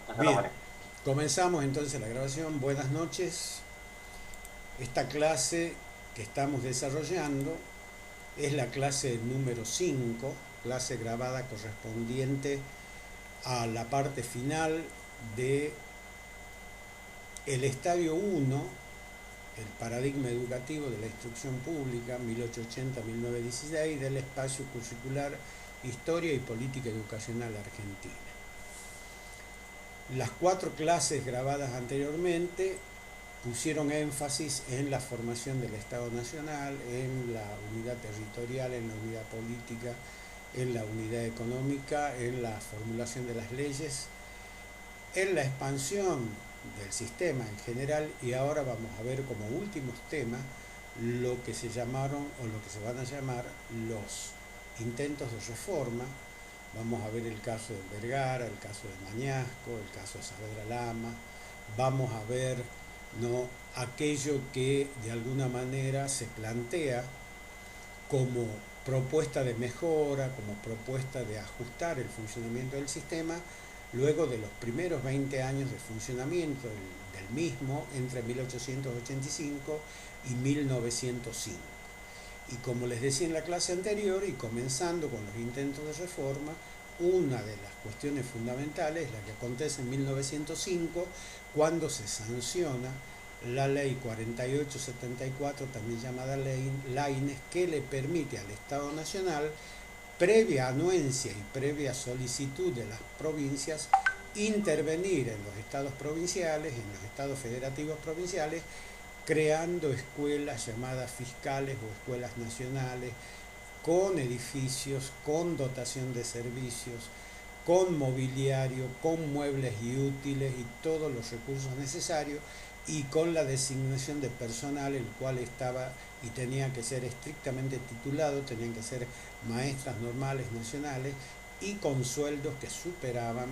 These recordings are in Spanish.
Entonces lo Bien, manejo. comenzamos entonces la grabación. Buenas noches. Esta clase que estamos desarrollando es la clase número 5, clase grabada correspondiente a la parte final de el estadio 1, el paradigma educativo de la instrucción pública 1880-1916 del espacio curricular Historia y Política Educacional Argentina. Las 4 clases grabadas anteriormente pusieron énfasis en la formación del Estado Nacional, en la unidad territorial, en la unidad política, en la unidad económica, en la formulación de las leyes, en la expansión del sistema en general, y ahora vamos a ver como últimos temas lo que se llamaron o lo que se van a llamar los intentos de reforma. Vamos a ver el caso de Vergara, el caso de Mañasco, el caso de Saavedra Lama. Vamos a ver, ¿no?, aquello que de alguna manera se plantea como propuesta de mejora, como propuesta de ajustar el funcionamiento del sistema, luego de los primeros 20 años de funcionamiento del mismo entre 1885 y 1905. Y como les decía en la clase anterior, y comenzando con los intentos de reforma, una de las cuestiones fundamentales es la que acontece en 1905, cuando se sanciona la ley 4874, también llamada ley Laínez, que le permite al Estado Nacional, previa anuencia y previa solicitud de las provincias, intervenir en los estados provinciales, en los estados federativos provinciales, creando escuelas llamadas fiscales o escuelas nacionales, con edificios, con dotación de servicios, con mobiliario, con muebles y útiles y todos los recursos necesarios, y con la designación de personal, el cual estaba y tenía que ser estrictamente titulado, tenían que ser maestras normales nacionales y con sueldos que superaban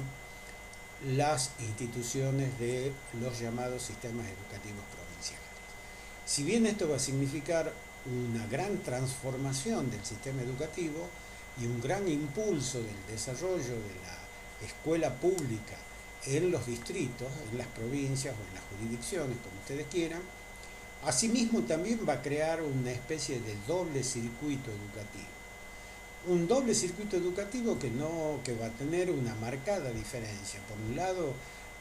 las instituciones de los llamados sistemas educativos provinciales. Si bien esto va a significar una gran transformación del sistema educativo y un gran impulso del desarrollo de la escuela pública en los distritos, en las provincias o en las jurisdicciones, como ustedes quieran, asimismo también va a crear una especie de doble circuito educativo. Un doble circuito educativo que va a tener una marcada diferencia. Por un lado,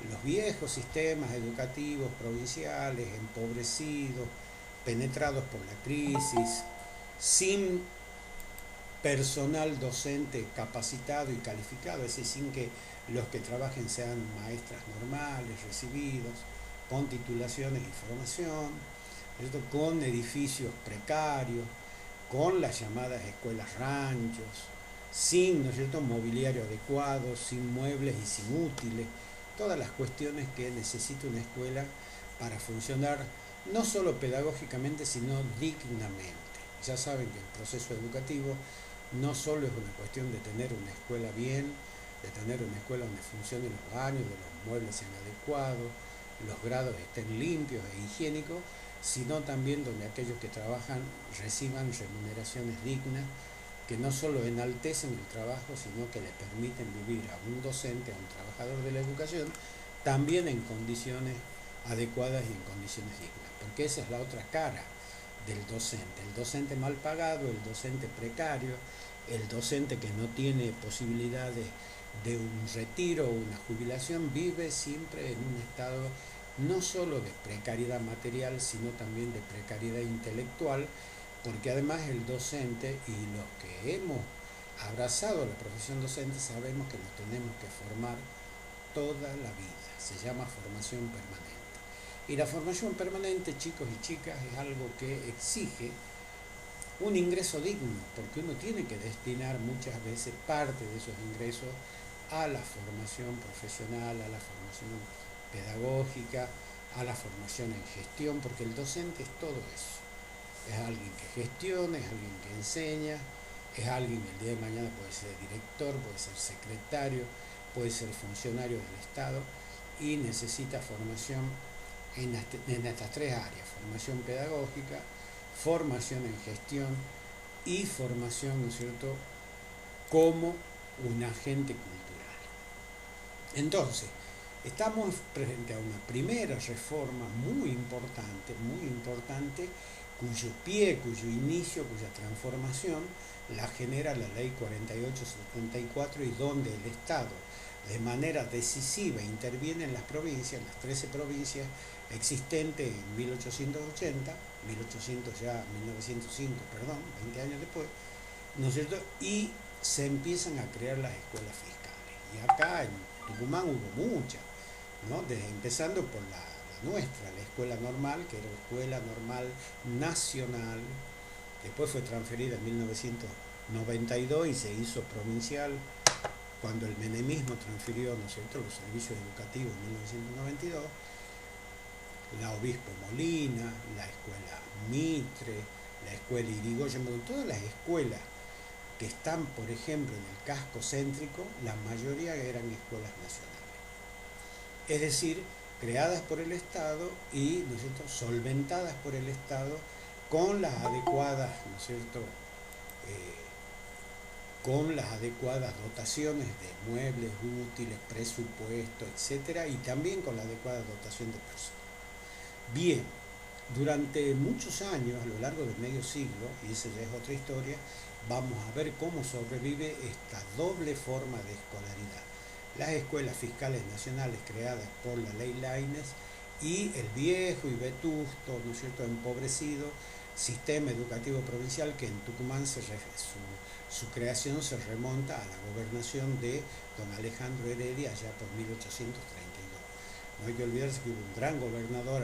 los viejos sistemas educativos provinciales, empobrecidos, penetrados por la crisis, sin personal docente capacitado y calificado, es decir, sin que los que trabajen sean maestras normales, recibidos, con titulaciones y formación, ¿cierto?, con edificios precarios, con las llamadas escuelas ranchos, sin, ¿no es cierto?, mobiliario adecuado, sin muebles y sin útiles, todas las cuestiones que necesita una escuela para funcionar no solo pedagógicamente, sino dignamente. Ya saben que el proceso educativo no solo es una cuestión de tener una escuela bien, de tener una escuela donde funcionen los baños, de los muebles sean adecuados, los grados estén limpios e higiénicos, sino también donde aquellos que trabajan reciban remuneraciones dignas, que no solo enaltecen el trabajo, sino que le permiten vivir a un docente, a un trabajador de la educación, también en condiciones adecuadas y en condiciones dignas, porque esa es la otra cara del docente, el docente mal pagado, el docente precario, el docente que no tiene posibilidades de un retiro o una jubilación, vive siempre en un estado no solo de precariedad material, sino también de precariedad intelectual, porque además el docente y los que hemos abrazado la profesión docente sabemos que nos tenemos que formar toda la vida, se llama formación permanente. Y la formación permanente, chicos y chicas, es algo que exige un ingreso digno, porque uno tiene que destinar muchas veces parte de esos ingresos a la formación profesional, a la formación pedagógica, a la formación en gestión, porque el docente es todo eso. Es alguien que gestiona, es alguien que enseña, es alguien que el día de mañana puede ser director, puede ser secretario, puede ser funcionario del Estado, y necesita formación en estas 3 áreas: formación pedagógica, formación en gestión y formación, ¿no es cierto?, como un agente cultural. Entonces, Estamos frente a una primera reforma muy importante, cuyo pie, cuyo inicio, cuya transformación la genera la ley 4874 y donde el Estado de manera decisiva interviene en las provincias, las 13 provincias existentes en 1880, 1800 ya, 1905, perdón, 20 años después, ¿no es cierto? Y se empiezan a crear las escuelas fiscales. Y acá en Tucumán hubo muchas, ¿no? Empezando por la nuestra, la escuela normal, que era una escuela normal nacional, después fue transferida en 1992 y se hizo provincial cuando el menemismo transfirió, ¿no es cierto?, los servicios educativos en 1992, la Obispo Molina, la escuela Mitre, la escuela Irigoyen, todas las escuelas que están, por ejemplo, en el casco céntrico, la mayoría eran escuelas nacionales. Es decir, creadas por el Estado y, ¿no es cierto?, solventadas por el Estado con las adecuadas, ¿no es cierto?, con las adecuadas dotaciones de muebles, útiles, presupuesto, etcétera, y también con la adecuada dotación de personal. Bien, durante muchos años, a lo largo de medio siglo, y esa ya es otra historia, vamos a ver cómo sobrevive esta doble forma de escolaridad. Las escuelas fiscales nacionales creadas por la ley Laínez y el viejo y vetusto, ¿no es cierto?, empobrecido sistema educativo provincial que en Tucumán su creación se remonta a la gobernación de don Alejandro Heredia allá por 1832. No hay que olvidarse que hubo un gran gobernador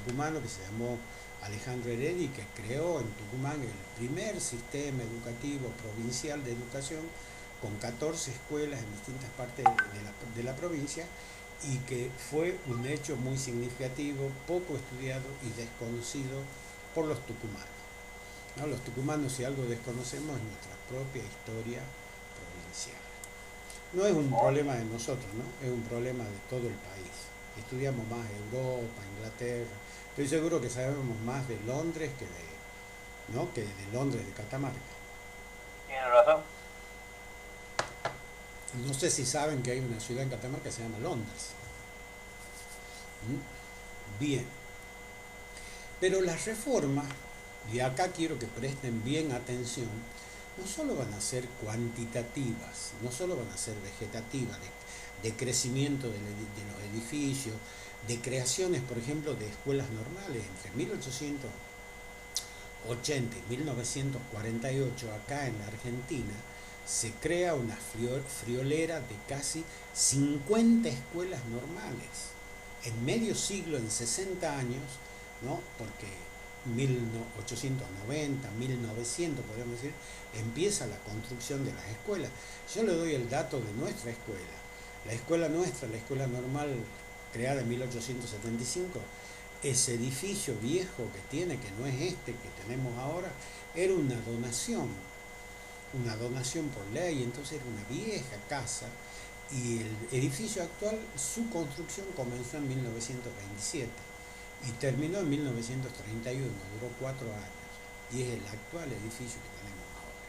tucumano que se llamó Alejandro Heredia y que creó en Tucumán el primer sistema educativo provincial de educación con 14 escuelas en distintas partes de la provincia y que fue un hecho muy significativo, poco estudiado y desconocido por los tucumanos. ¿No? Los tucumanos, si algo desconocemos, es nuestra propia historia provincial. No es un problema de nosotros, ¿no? Es un problema de todo el país. Estudiamos más Europa, Inglaterra. Estoy seguro que sabemos más de Londres ¿no?, que de Londres de Catamarca. Tiene razón. No sé si saben que hay una ciudad en Catamarca que se llama Londres. Bien. Pero las reformas, y acá quiero que presten bien atención, no solo van a ser cuantitativas, no solo van a ser vegetativas, de crecimiento de los edificios, de creaciones, por ejemplo, de escuelas normales. Entre 1880 y 1948, acá en la Argentina, se crea una friolera de casi 50 escuelas normales. En medio siglo, en 60 años, ¿no?, porque 1890, 1900, podríamos decir, empieza la construcción de las escuelas. Yo le doy el dato de nuestra escuela. La escuela nuestra, la escuela normal creada en 1875, ese edificio viejo que tiene, que no es este que tenemos ahora, era una donación por ley, entonces era una vieja casa, y el edificio actual, su construcción comenzó en 1927 y terminó en 1931, duró 4 años, y es el actual edificio que tenemos ahora.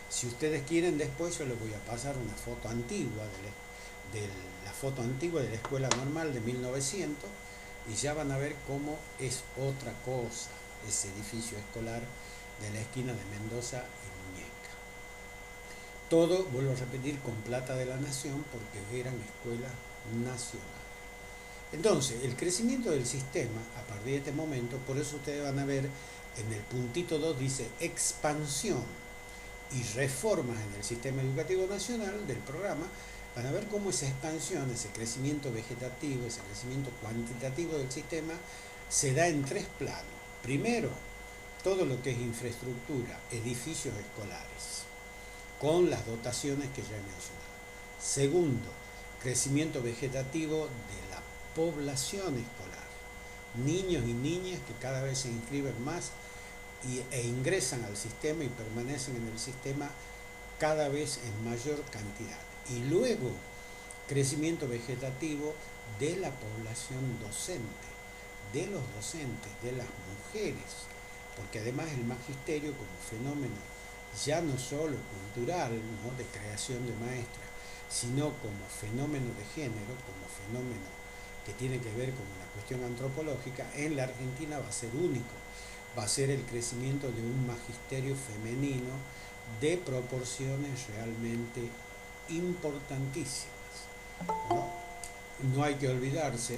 Si ustedes quieren, después yo les voy a pasar una foto antigua de la foto antigua de la escuela normal de 1900 y ya van a ver cómo es otra cosa ese edificio escolar de la esquina de Mendoza y Muñeca. Todo, vuelvo a repetir, con plata de la nación porque eran escuelas nacionales. Entonces, el crecimiento del sistema a partir de este momento, por eso ustedes van a ver en el puntito 2 dice expansión y reformas en el sistema educativo nacional del programa. Van a ver cómo esa expansión, ese crecimiento vegetativo, ese crecimiento cuantitativo del sistema se da en 3 planos. Primero, todo lo que es infraestructura, edificios escolares, con las dotaciones que ya he mencionado. Segundo, crecimiento vegetativo de la población escolar, niños y niñas que cada vez se inscriben más e ingresan al sistema y permanecen en el sistema cada vez en mayor cantidad. Y luego, crecimiento vegetativo de la población docente, de los docentes, de las mujeres, porque además el magisterio como fenómeno ya no solo cultural, ¿no?, de creación de maestras, sino como fenómeno de género, como fenómeno que tiene que ver con la cuestión antropológica, en la Argentina va a ser único. Va a ser el crecimiento de un magisterio femenino de proporciones realmente importantísimas, ¿no? No hay que olvidarse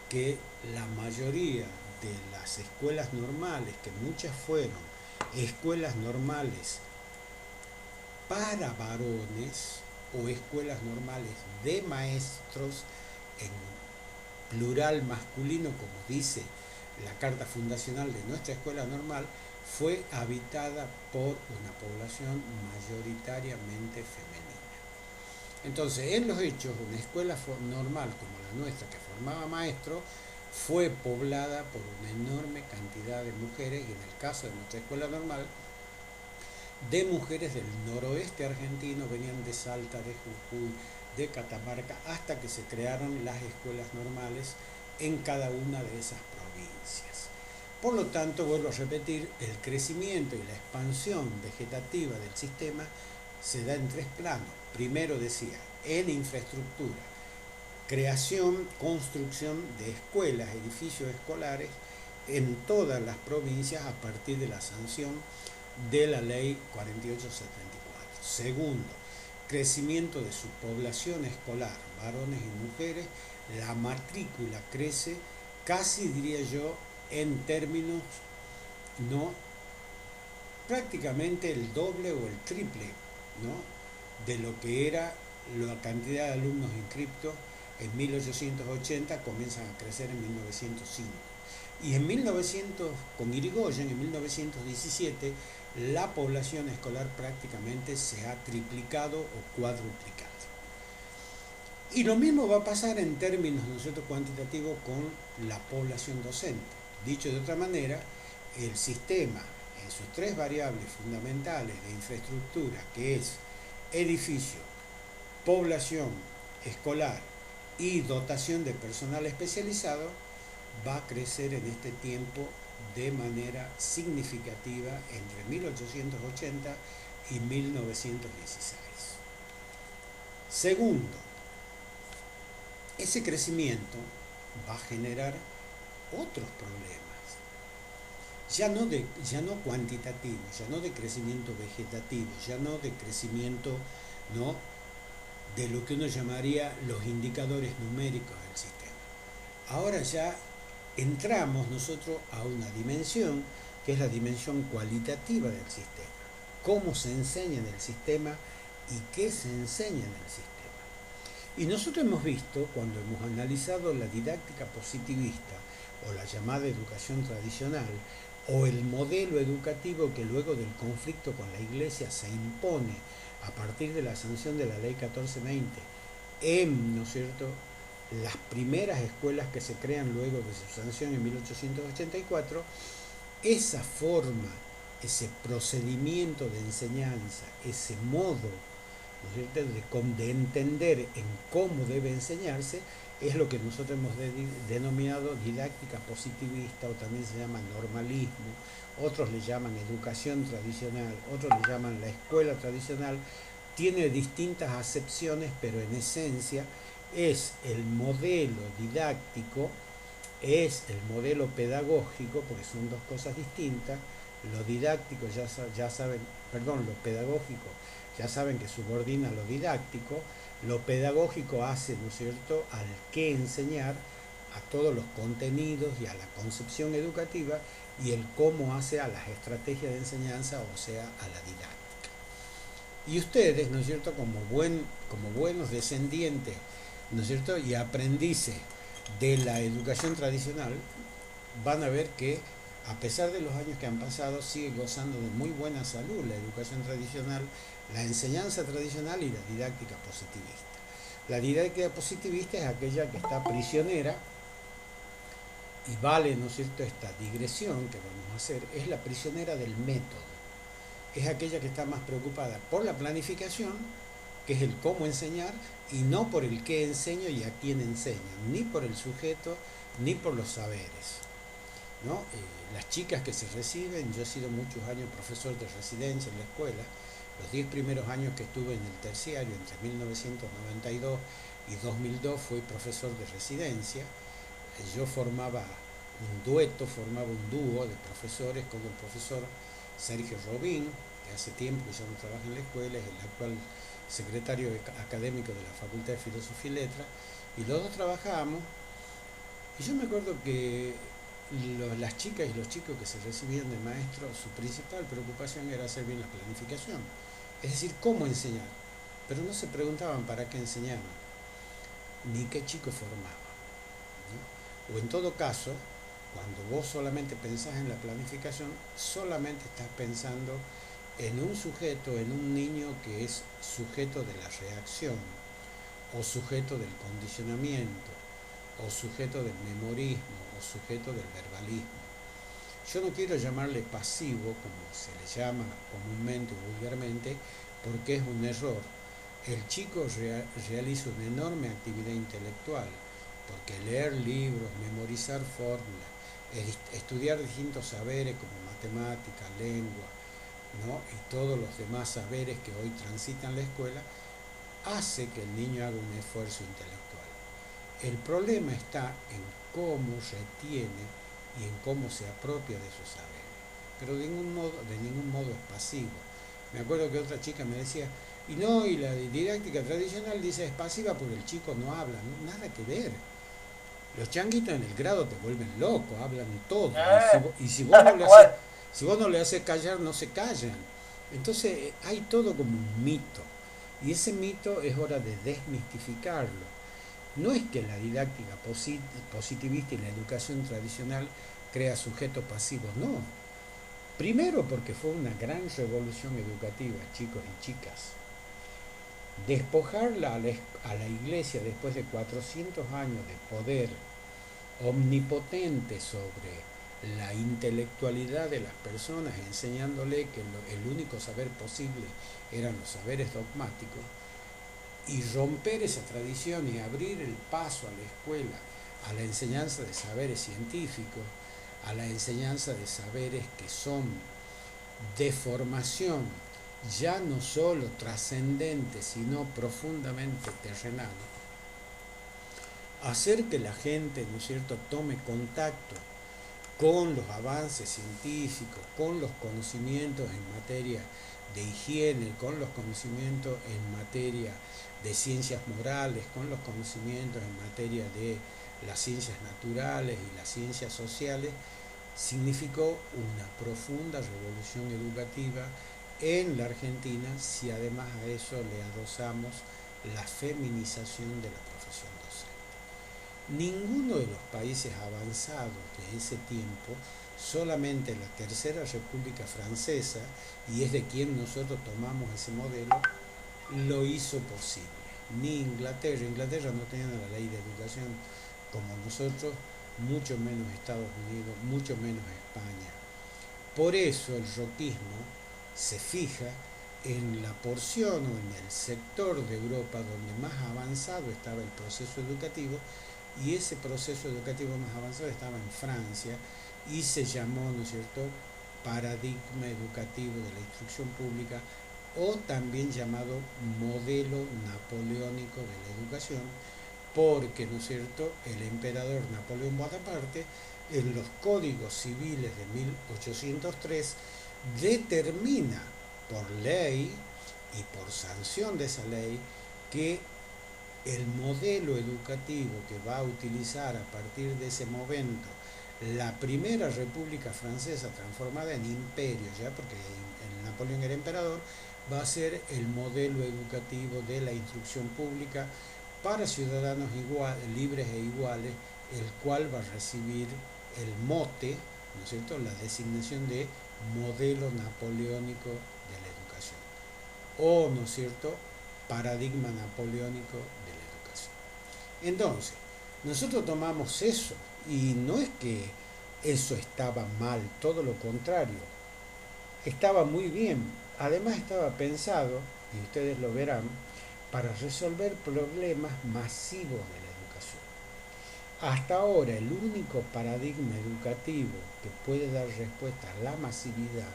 que la mayoría de las escuelas normales, que muchas fueron escuelas normales para varones o escuelas normales de maestros en plural masculino, como dice la carta fundacional de nuestra escuela normal, fue habitada por una población mayoritariamente femenina. Entonces, en los hechos, una escuela normal como la nuestra, que formaba maestros, fue poblada por una enorme cantidad de mujeres, y en el caso de nuestra escuela normal, de mujeres del noroeste argentino, venían de Salta, de Jujuy, de Catamarca, hasta que se crearon las escuelas normales en cada una de esas provincias. Por lo tanto, vuelvo a repetir, el crecimiento y la expansión vegetativa del sistema se da en tres planos. Primero decía, en infraestructura, creación, construcción de escuelas, edificios escolares en todas las provincias a partir de la sanción de la ley 4874. Segundo, crecimiento de su población escolar, varones y mujeres, la matrícula crece casi, diría yo, en términos, ¿no?, prácticamente el doble o el triple, ¿no?, de lo que era la cantidad de alumnos inscriptos en 1880, comienzan a crecer en 1905. Y en 1900, con Irigoyen, en 1917, la población escolar prácticamente se ha triplicado o cuadruplicado. Y lo mismo va a pasar en términos, ¿no es cierto?, cuantitativos con la población docente. Dicho de otra manera, el sistema en sus tres variables fundamentales de infraestructura, que es edificio, población escolar y dotación de personal especializado, va a crecer en este tiempo de manera significativa entre 1880 y 1916. Segundo, ese crecimiento va a generar otros problemas, ya no cuantitativo, ya no de crecimiento vegetativo, ya no de crecimiento, ¿no?, de lo que uno llamaría los indicadores numéricos del sistema. Ahora ya entramos nosotros a una dimensión que es la dimensión cualitativa del sistema. Cómo se enseña en el sistema y qué se enseña en el sistema. Y nosotros hemos visto, cuando hemos analizado la didáctica positivista o la llamada educación tradicional, o el modelo educativo que luego del conflicto con la Iglesia se impone a partir de la sanción de la ley 1420 en, ¿no es cierto?, las primeras escuelas que se crean luego de su sanción en 1884, esa forma, ese procedimiento de enseñanza, ese modo, ¿no es cierto?, de entender en cómo debe enseñarse, es lo que nosotros hemos denominado didáctica positivista, o también se llama normalismo, otros le llaman educación tradicional, otros le llaman la escuela tradicional. Tiene distintas acepciones, pero en esencia es el modelo didáctico, es el modelo pedagógico, porque son dos cosas distintas. Lo didáctico lo pedagógico ya saben que subordina lo didáctico. Lo pedagógico hace, ¿no es cierto?, al qué enseñar, a todos los contenidos y a la concepción educativa, y el cómo hace a las estrategias de enseñanza, o sea, a la didáctica. Y ustedes, ¿no es cierto?, como buenos descendientes, ¿no es cierto?, y aprendices de la educación tradicional, van a ver que a pesar de los años que han pasado, sigue gozando de muy buena salud la educación tradicional, la enseñanza tradicional y la didáctica positivista. La didáctica positivista es aquella que está prisionera, y vale, ¿no es cierto?, esta digresión que vamos a hacer, es la prisionera del método. Es aquella que está más preocupada por la planificación, que es el cómo enseñar, y no por el qué enseño y a quién enseño, ni por el sujeto, ni por los saberes, ¿no? Las chicas que se reciben, yo he sido muchos años profesor de residencia en la escuela. Los 10 primeros años que estuve en el terciario, entre 1992 y 2002 fui profesor de residencia. Yo formaba un dueto, formaba un dúo de profesores con el profesor Sergio Robín, que hace tiempo que ya no trabaja en la escuela, es el actual secretario académico de la Facultad de Filosofía y Letras, y los dos trabajábamos. Y yo me acuerdo que las chicas y los chicos que se recibían de maestro, su principal preocupación era hacer bien la planificación, es decir, cómo enseñar, pero no se preguntaban para qué enseñaban, ni qué chico formaban, ¿no? O en todo caso, cuando vos solamente pensás en la planificación, solamente estás pensando en un sujeto, en un niño que es sujeto de la reacción, o sujeto del condicionamiento, o sujeto del memorismo, o sujeto del verbalismo. Yo no quiero llamarle pasivo, como se le llama comúnmente o vulgarmente, porque es un error. El chico realiza una enorme actividad intelectual, porque leer libros, memorizar fórmulas, estudiar distintos saberes como matemática, lengua, ¿no? Y todos los demás saberes que hoy transitan la escuela, hace que el niño haga un esfuerzo intelectual. El problema está en cómo retiene y en cómo se apropia de esos saberes, pero de ningún modo es pasivo. Me acuerdo que otra chica me decía, y no, y la didáctica tradicional dice es pasiva porque el chico no habla, no, nada que ver. Los changuitos en el grado te vuelven loco, hablan todo, y si vos no le haces, si vos no le haces callar, no se callan. Entonces hay todo como un mito, y ese mito es hora de desmistificarlo. No es que la didáctica positivista y la educación tradicional crea sujetos pasivos, no. Primero porque fue una gran revolución educativa, chicos y chicas. Despojarla a la iglesia después de 400 años de poder omnipotente sobre la intelectualidad de las personas, enseñándole que el único saber posible eran los saberes dogmáticos, y romper esa tradición y abrir el paso a la escuela, a la enseñanza de saberes científicos, a la enseñanza de saberes que son de formación ya no solo trascendente, sino profundamente terrenal, hacer que la gente, ¿no es cierto?, tome contacto con los avances científicos, con los conocimientos en materia de higiene, con los conocimientos en materia de ciencias morales, con los conocimientos en materia de las ciencias naturales y las ciencias sociales, significó una profunda revolución educativa en la Argentina, si además a eso le adosamos la feminización de la profesión docente. Ninguno de los países avanzados de ese tiempo, solamente la Tercera República Francesa, y es de quien nosotros tomamos ese modelo, lo hizo posible. Ni Inglaterra no tenía la ley de educación como nosotros, mucho menos Estados Unidos, mucho menos España. Por eso el roquismo se fija en la porción o en el sector de Europa donde más avanzado estaba el proceso educativo, y ese proceso educativo más avanzado estaba en Francia y se llamó, ¿no es cierto?, paradigma educativo de la instrucción pública, o también llamado modelo napoleónico de la educación, porque, ¿no es cierto?, el emperador Napoleón Bonaparte, en los códigos civiles de 1803, determina por ley y por sanción de esa ley que el modelo educativo que va a utilizar a partir de ese momento la primera República Francesa transformada en imperio, ya porque el Napoleón era emperador, va a ser el modelo educativo de la instrucción pública para ciudadanos libres e iguales, el cual va a recibir el mote, ¿no es cierto?, la designación de modelo napoleónico de la educación, o, ¿no es cierto?, paradigma napoleónico de la educación. Entonces, nosotros tomamos eso, y no es que eso estaba mal, todo lo contrario, estaba muy bien. Además estaba pensado, y ustedes lo verán, para resolver problemas masivos de la educación. Hasta ahora el único paradigma educativo que puede dar respuesta a la masividad,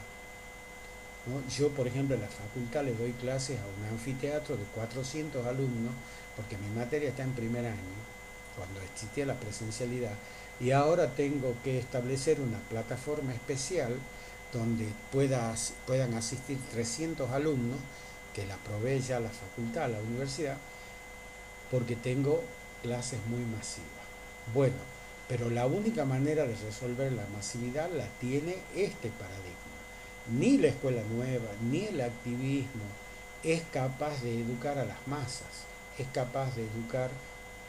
¿no? Yo, por ejemplo, en la facultad le doy clases a un anfiteatro de 400 alumnos porque mi materia está en primer año, cuando existía la presencialidad, y ahora tengo que establecer una plataforma especial donde puedan asistir 300 alumnos, que la provee ya la facultad, la universidad, porque tengo clases muy masivas. Bueno, pero la única manera de resolver la masividad la tiene este paradigma. Ni la escuela nueva, ni el activismo es capaz de educar a las masas, es capaz de educar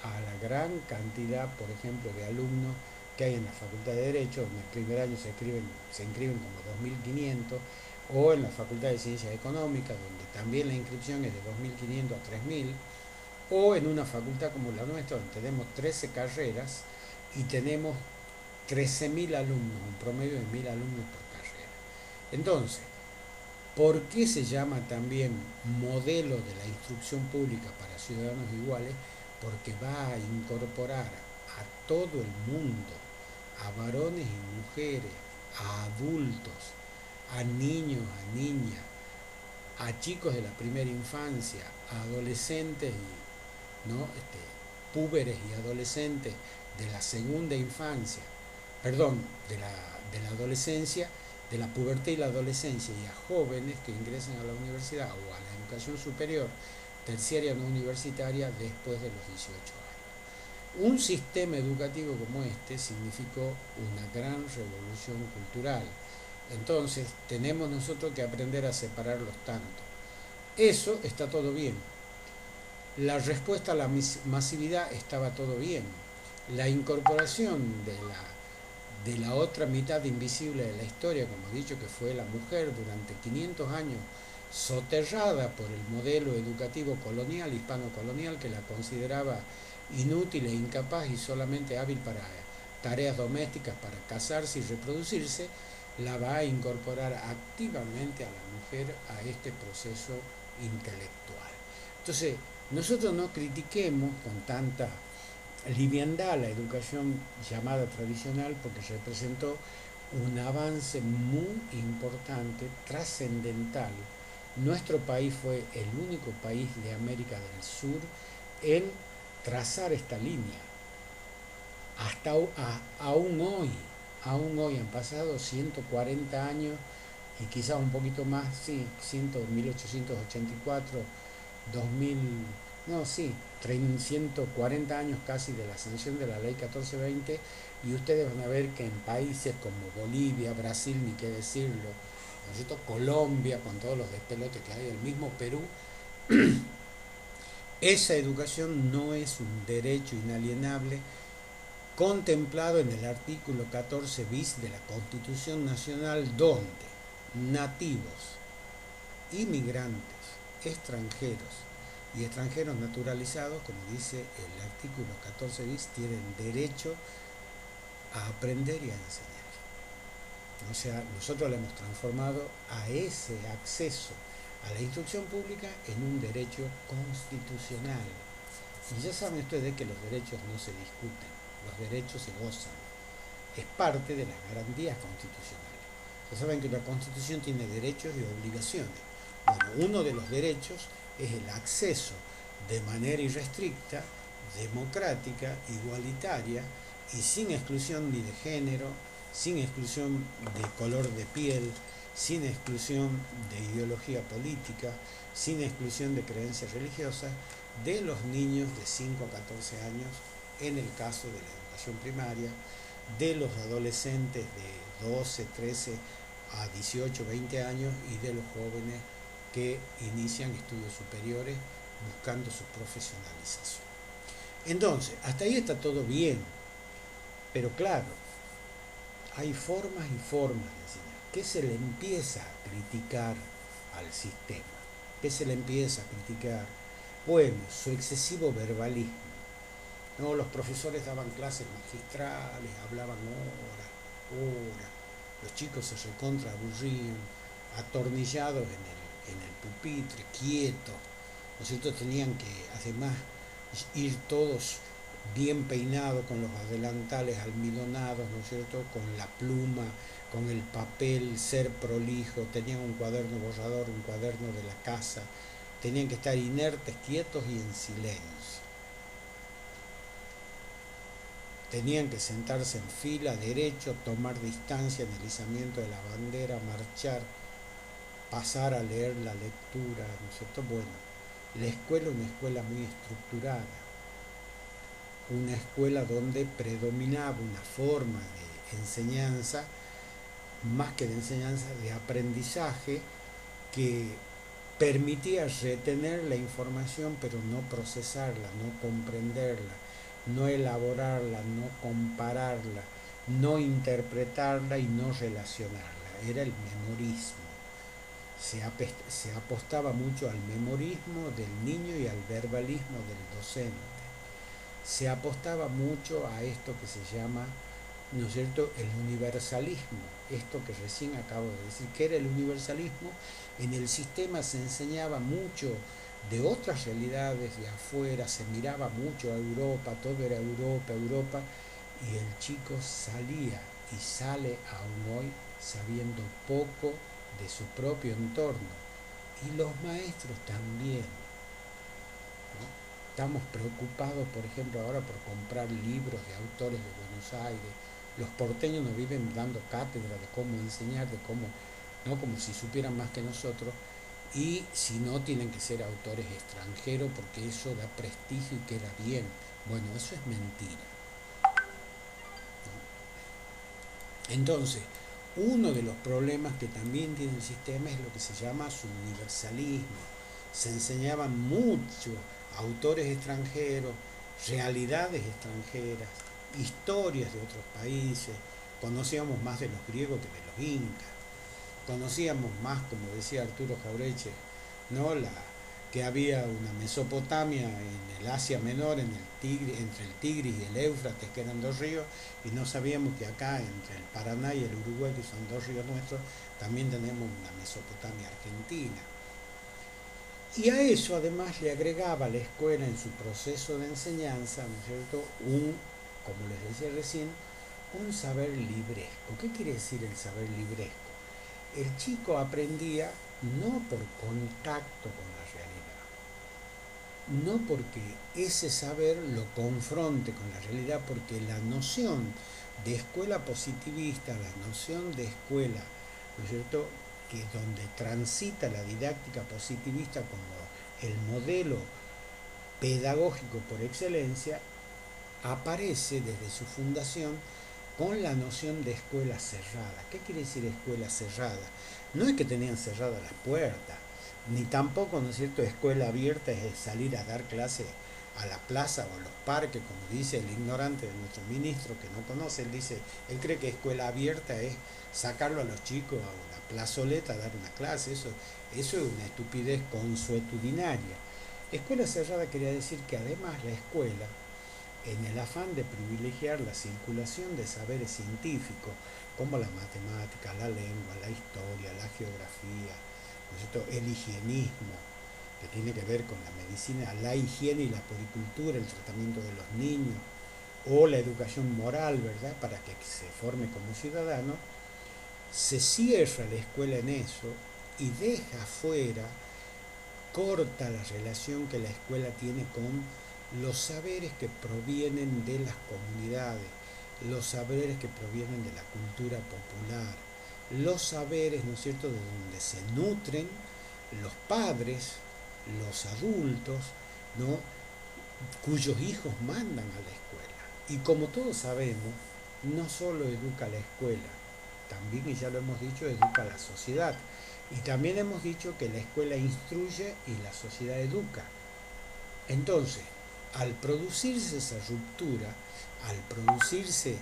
a la gran cantidad, por ejemplo, de alumnos que hay en la Facultad de Derecho, donde el primer año se inscriben como 2.500, o en la Facultad de Ciencias Económicas, donde también la inscripción es de 2.500 a 3.000, o en una facultad como la nuestra, donde tenemos 13 carreras y tenemos 13.000 alumnos, un promedio de 1.000 alumnos por carrera. Entonces, ¿por qué se llama también modelo de la instrucción pública para ciudadanos iguales? Porque va a incorporar a todo el mundo, a varones y mujeres, a adultos, a niños, a niñas, a chicos de la primera infancia, a adolescentes y púberes y adolescentes de la segunda infancia, perdón, de la adolescencia, de la pubertad y la adolescencia, y a jóvenes que ingresen a la universidad o a la educación superior, terciaria no universitaria, después de los 18 años. Un sistema educativo como este significó una gran revolución cultural. Entonces, tenemos nosotros que aprender a separar los tantos. Eso está todo bien. La respuesta a la masividad estaba todo bien. La incorporación de la otra mitad invisible de la historia, como he dicho, que fue la mujer durante 500 años, soterrada por el modelo educativo colonial, hispano-colonial, que la consideraba inútil e incapaz y solamente hábil para tareas domésticas, para casarse y reproducirse, la va a incorporar activamente a la mujer a este proceso intelectual. Entonces, nosotros no critiquemos con tanta liviandad la educación llamada tradicional, porque representó un avance muy importante, trascendental. Nuestro país fue el único país de América del Sur en trazar esta línea. Hasta aún hoy han pasado 140 años y quizás un poquito más, sí, 1884, 2000, no, sí, 140 años casi de la sanción de la ley 1420, y ustedes van a ver que en países como Bolivia, Brasil, ni qué decirlo, ¿no es cierto? Colombia, con todos los despelotes que hay, el mismo Perú, esa educación no es un derecho inalienable contemplado en el artículo 14 bis de la Constitución Nacional, donde nativos, inmigrantes, extranjeros y extranjeros naturalizados, como dice el artículo 14 bis, tienen derecho a aprender y a enseñar. O sea, nosotros le hemos transformado a ese acceso a la instrucción pública en un derecho constitucional. Y ya saben ustedes que los derechos no se discuten, los derechos se gozan. Es parte de las garantías constitucionales. Ya saben que la Constitución tiene derechos y obligaciones. Bueno, uno de los derechos es el acceso de manera irrestricta, democrática, igualitaria y sin exclusión ni de género, sin exclusión de color de piel, sin exclusión de ideología política, sin exclusión de creencias religiosas, de los niños de 5 a 14 años, en el caso de la educación primaria, de los adolescentes de 12, 13 a 18, 20 años y de los jóvenes que inician estudios superiores buscando su profesionalización. Entonces, hasta ahí está todo bien, pero claro, hay formas y formas de enseñar. ¿Qué se le empieza a criticar al sistema? ¿Qué se le empieza a criticar? Bueno, su excesivo verbalismo. No, los profesores daban clases magistrales, hablaban horas, los chicos se recontra aburrían, atornillados en el pupitre, quietos, ¿no es cierto? Tenían que además ir todos bien peinados, con los adelantales almidonados, ¿no es cierto?, con la pluma, con el papel, ser prolijo, tenían un cuaderno borrador, un cuaderno de la casa, tenían que estar inertes, quietos y en silencio. Tenían que sentarse en fila, derecho, tomar distancia en el izamiento de la bandera, marchar, pasar a leer la lectura, ¿no es cierto? Bueno, la escuela, una escuela muy estructurada, una escuela donde predominaba una forma de enseñanza, más que de enseñanza, de aprendizaje, que permitía retener la información pero no procesarla, no comprenderla, no elaborarla, no compararla, no interpretarla y no relacionarla. Era el memorismo. Se apostaba mucho al memorismo del niño y al verbalismo del docente. Se apostaba mucho a esto que se llama, ¿no es cierto?, el universalismo, esto que recién acabo de decir, que era el universalismo. En el sistema se enseñaba mucho de otras realidades de afuera, se miraba mucho a Europa, todo era Europa, Europa, y el chico salía y sale aún hoy sabiendo poco de su propio entorno, y los maestros también, ¿no? Estamos preocupados, por ejemplo, ahora por comprar libros de autores de Buenos Aires. Los porteños nos viven dando cátedra de cómo enseñar, de cómo, ¿no?, como si supieran más que nosotros, y si no, tienen que ser autores extranjeros porque eso da prestigio y queda bien. Bueno, eso es mentira, ¿no? Entonces, uno de los problemas que también tiene el sistema es lo que se llama su universalismo. Se enseñaban mucho autores extranjeros, realidades extranjeras, historias de otros países. Conocíamos más de los griegos que de los incas. Conocíamos más, como decía Arturo Jaureche, ¿no?, que había una Mesopotamia en el Asia Menor, entre el Tigris y el Éufrates, que eran dos ríos, y no sabíamos que acá, entre el Paraná y el Uruguay, que son dos ríos nuestros, también tenemos una Mesopotamia argentina. Y a eso además le agregaba la escuela en su proceso de enseñanza, ¿no es cierto?, como les decía recién, un saber libresco. ¿Qué quiere decir el saber libresco? El chico aprendía no por contacto con la realidad, no porque ese saber lo confronte con la realidad, porque la noción de escuela positivista, la noción de escuela, ¿no es cierto?, que donde transita la didáctica positivista como el modelo pedagógico por excelencia, aparece desde su fundación con la noción de escuela cerrada. ¿Qué quiere decir escuela cerrada? No es que tenían cerradas las puertas, ni tampoco, ¿no es cierto?, escuela abierta es salir a dar clase a la plaza o a los parques, como dice el ignorante de nuestro ministro que no conoce. Él cree que escuela abierta es sacarlo a los chicos a una plazoleta a dar una clase. Eso es una estupidez consuetudinaria. Escuela cerrada quería decir que además la escuela, en el afán de privilegiar la circulación de saberes científicos, como la matemática, la lengua, la historia, la geografía, ¿no es cierto?, el higienismo, que tiene que ver con la medicina, la higiene y la poricultura, el tratamiento de los niños, o la educación moral, ¿verdad?, para que se forme como ciudadano. Se cierra la escuela en eso y deja fuera, corta la relación que la escuela tiene con los saberes que provienen de las comunidades, los saberes que provienen de la cultura popular, los saberes, ¿no es cierto?, de donde se nutren los padres, los adultos, ¿no?, cuyos hijos mandan a la escuela. Y como todos sabemos, no solo educa la escuela, también, y ya lo hemos dicho, educa a la sociedad. Y también hemos dicho que la escuela instruye y la sociedad educa. Entonces, al producirse esa ruptura, al producirse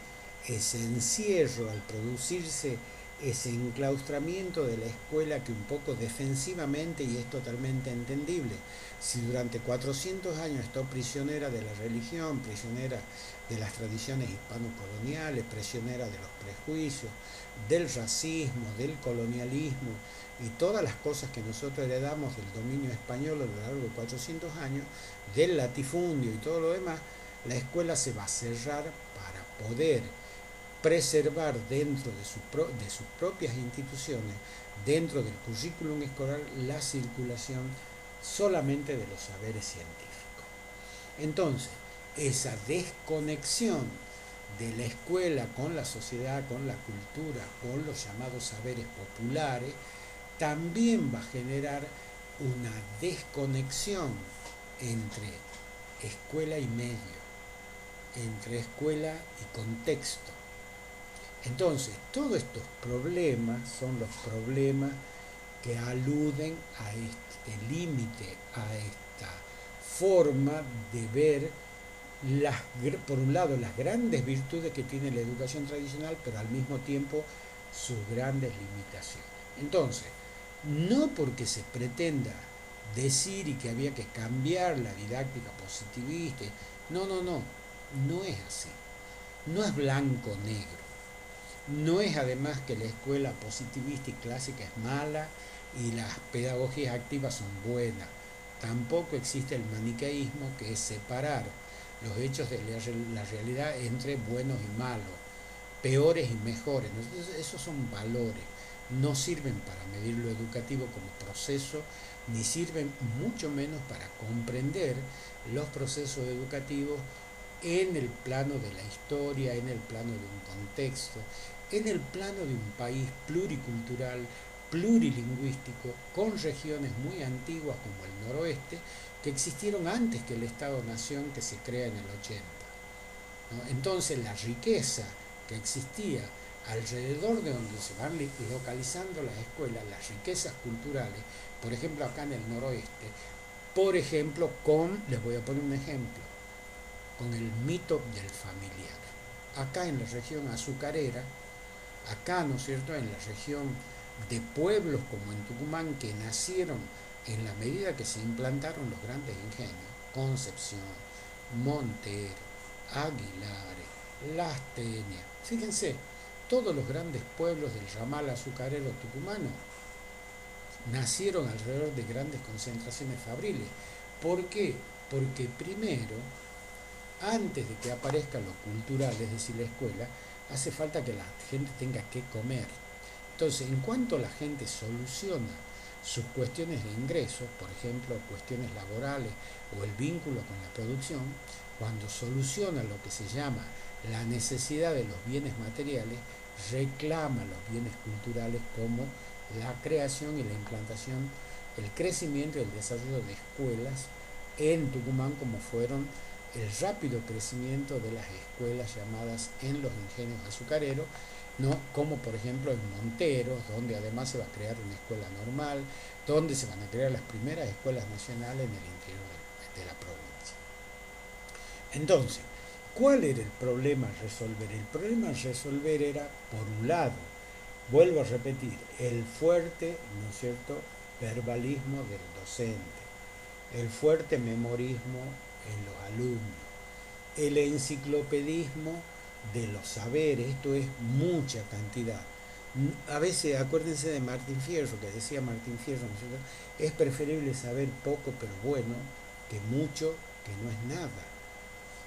ese encierro, al producirse ese enclaustramiento de la escuela, que un poco defensivamente, y es totalmente entendible, si durante 400 años está prisionera de la religión, prisionera de las tradiciones hispano-coloniales, prisionera de los prejuicios, del racismo, del colonialismo y todas las cosas que nosotros heredamos del dominio español a lo largo de 400 años, del latifundio y todo lo demás, la escuela se va a cerrar para poder preservar dentro de sus propias instituciones, dentro del currículum escolar, la circulación solamente de los saberes científicos. Entonces, esa desconexión de la escuela con la sociedad, con la cultura, con los llamados saberes populares, también va a generar una desconexión entre escuela y medio, entre escuela y contexto. Entonces, todos estos problemas son los problemas que aluden a este límite, a esta forma de ver, por un lado, las grandes virtudes que tiene la educación tradicional, pero al mismo tiempo sus grandes limitaciones. Entonces, no porque se pretenda decir y que había que cambiar la didáctica positivista, no es así. No es blanco-negro. No es además que la escuela positivista y clásica es mala y las pedagogías activas son buenas. Tampoco existe el maniqueísmo, que es separar los hechos de la realidad entre buenos y malos, peores y mejores. Entonces, esos son valores. No sirven para medir lo educativo como proceso, ni sirven mucho menos para comprender los procesos educativos en el plano de la historia, en el plano de un contexto, en el plano de un país pluricultural, plurilingüístico, con regiones muy antiguas como el noroeste, que existieron antes que el Estado-Nación que se crea en el 80. ¿No? Entonces la riqueza que existía alrededor de donde se van localizando las escuelas, las riquezas culturales, por ejemplo acá en el noroeste, por ejemplo les voy a poner un ejemplo, con el mito del familiar. Acá en la región azucarera, acá, ¿no es cierto?, en la región de pueblos como en Tucumán, que nacieron en la medida que se implantaron los grandes ingenios, Concepción, Montero, Aguilares, Las Teñas, fíjense, todos los grandes pueblos del ramal azucarero tucumano nacieron alrededor de grandes concentraciones fabriles. ¿Por qué? Porque primero, antes de que aparezca lo cultural, es decir, la escuela, hace falta que la gente tenga que comer. Entonces, en cuanto la gente soluciona sus cuestiones de ingresos, por ejemplo, cuestiones laborales o el vínculo con la producción, cuando soluciona lo que se llama la necesidad de los bienes materiales, reclama los bienes culturales como la creación y la implantación, el crecimiento y el desarrollo de escuelas en Tucumán, como fueron el rápido crecimiento de las escuelas llamadas en los ingenios azucareros, ¿no? Como por ejemplo en Monteros, donde además se va a crear una escuela normal, donde se van a crear las primeras escuelas nacionales en el interior de la provincia. Entonces, ¿cuál era el problema a resolver? El problema a resolver era, por un lado, vuelvo a repetir, el fuerte, ¿no es cierto?, verbalismo del docente, el fuerte memorismo en los alumnos, el enciclopedismo de los saberes, esto es mucha cantidad. A veces, acuérdense de Martín Fierro, que decía Martín Fierro, ¿no es cierto?, es preferible saber poco pero bueno que mucho que no es nada.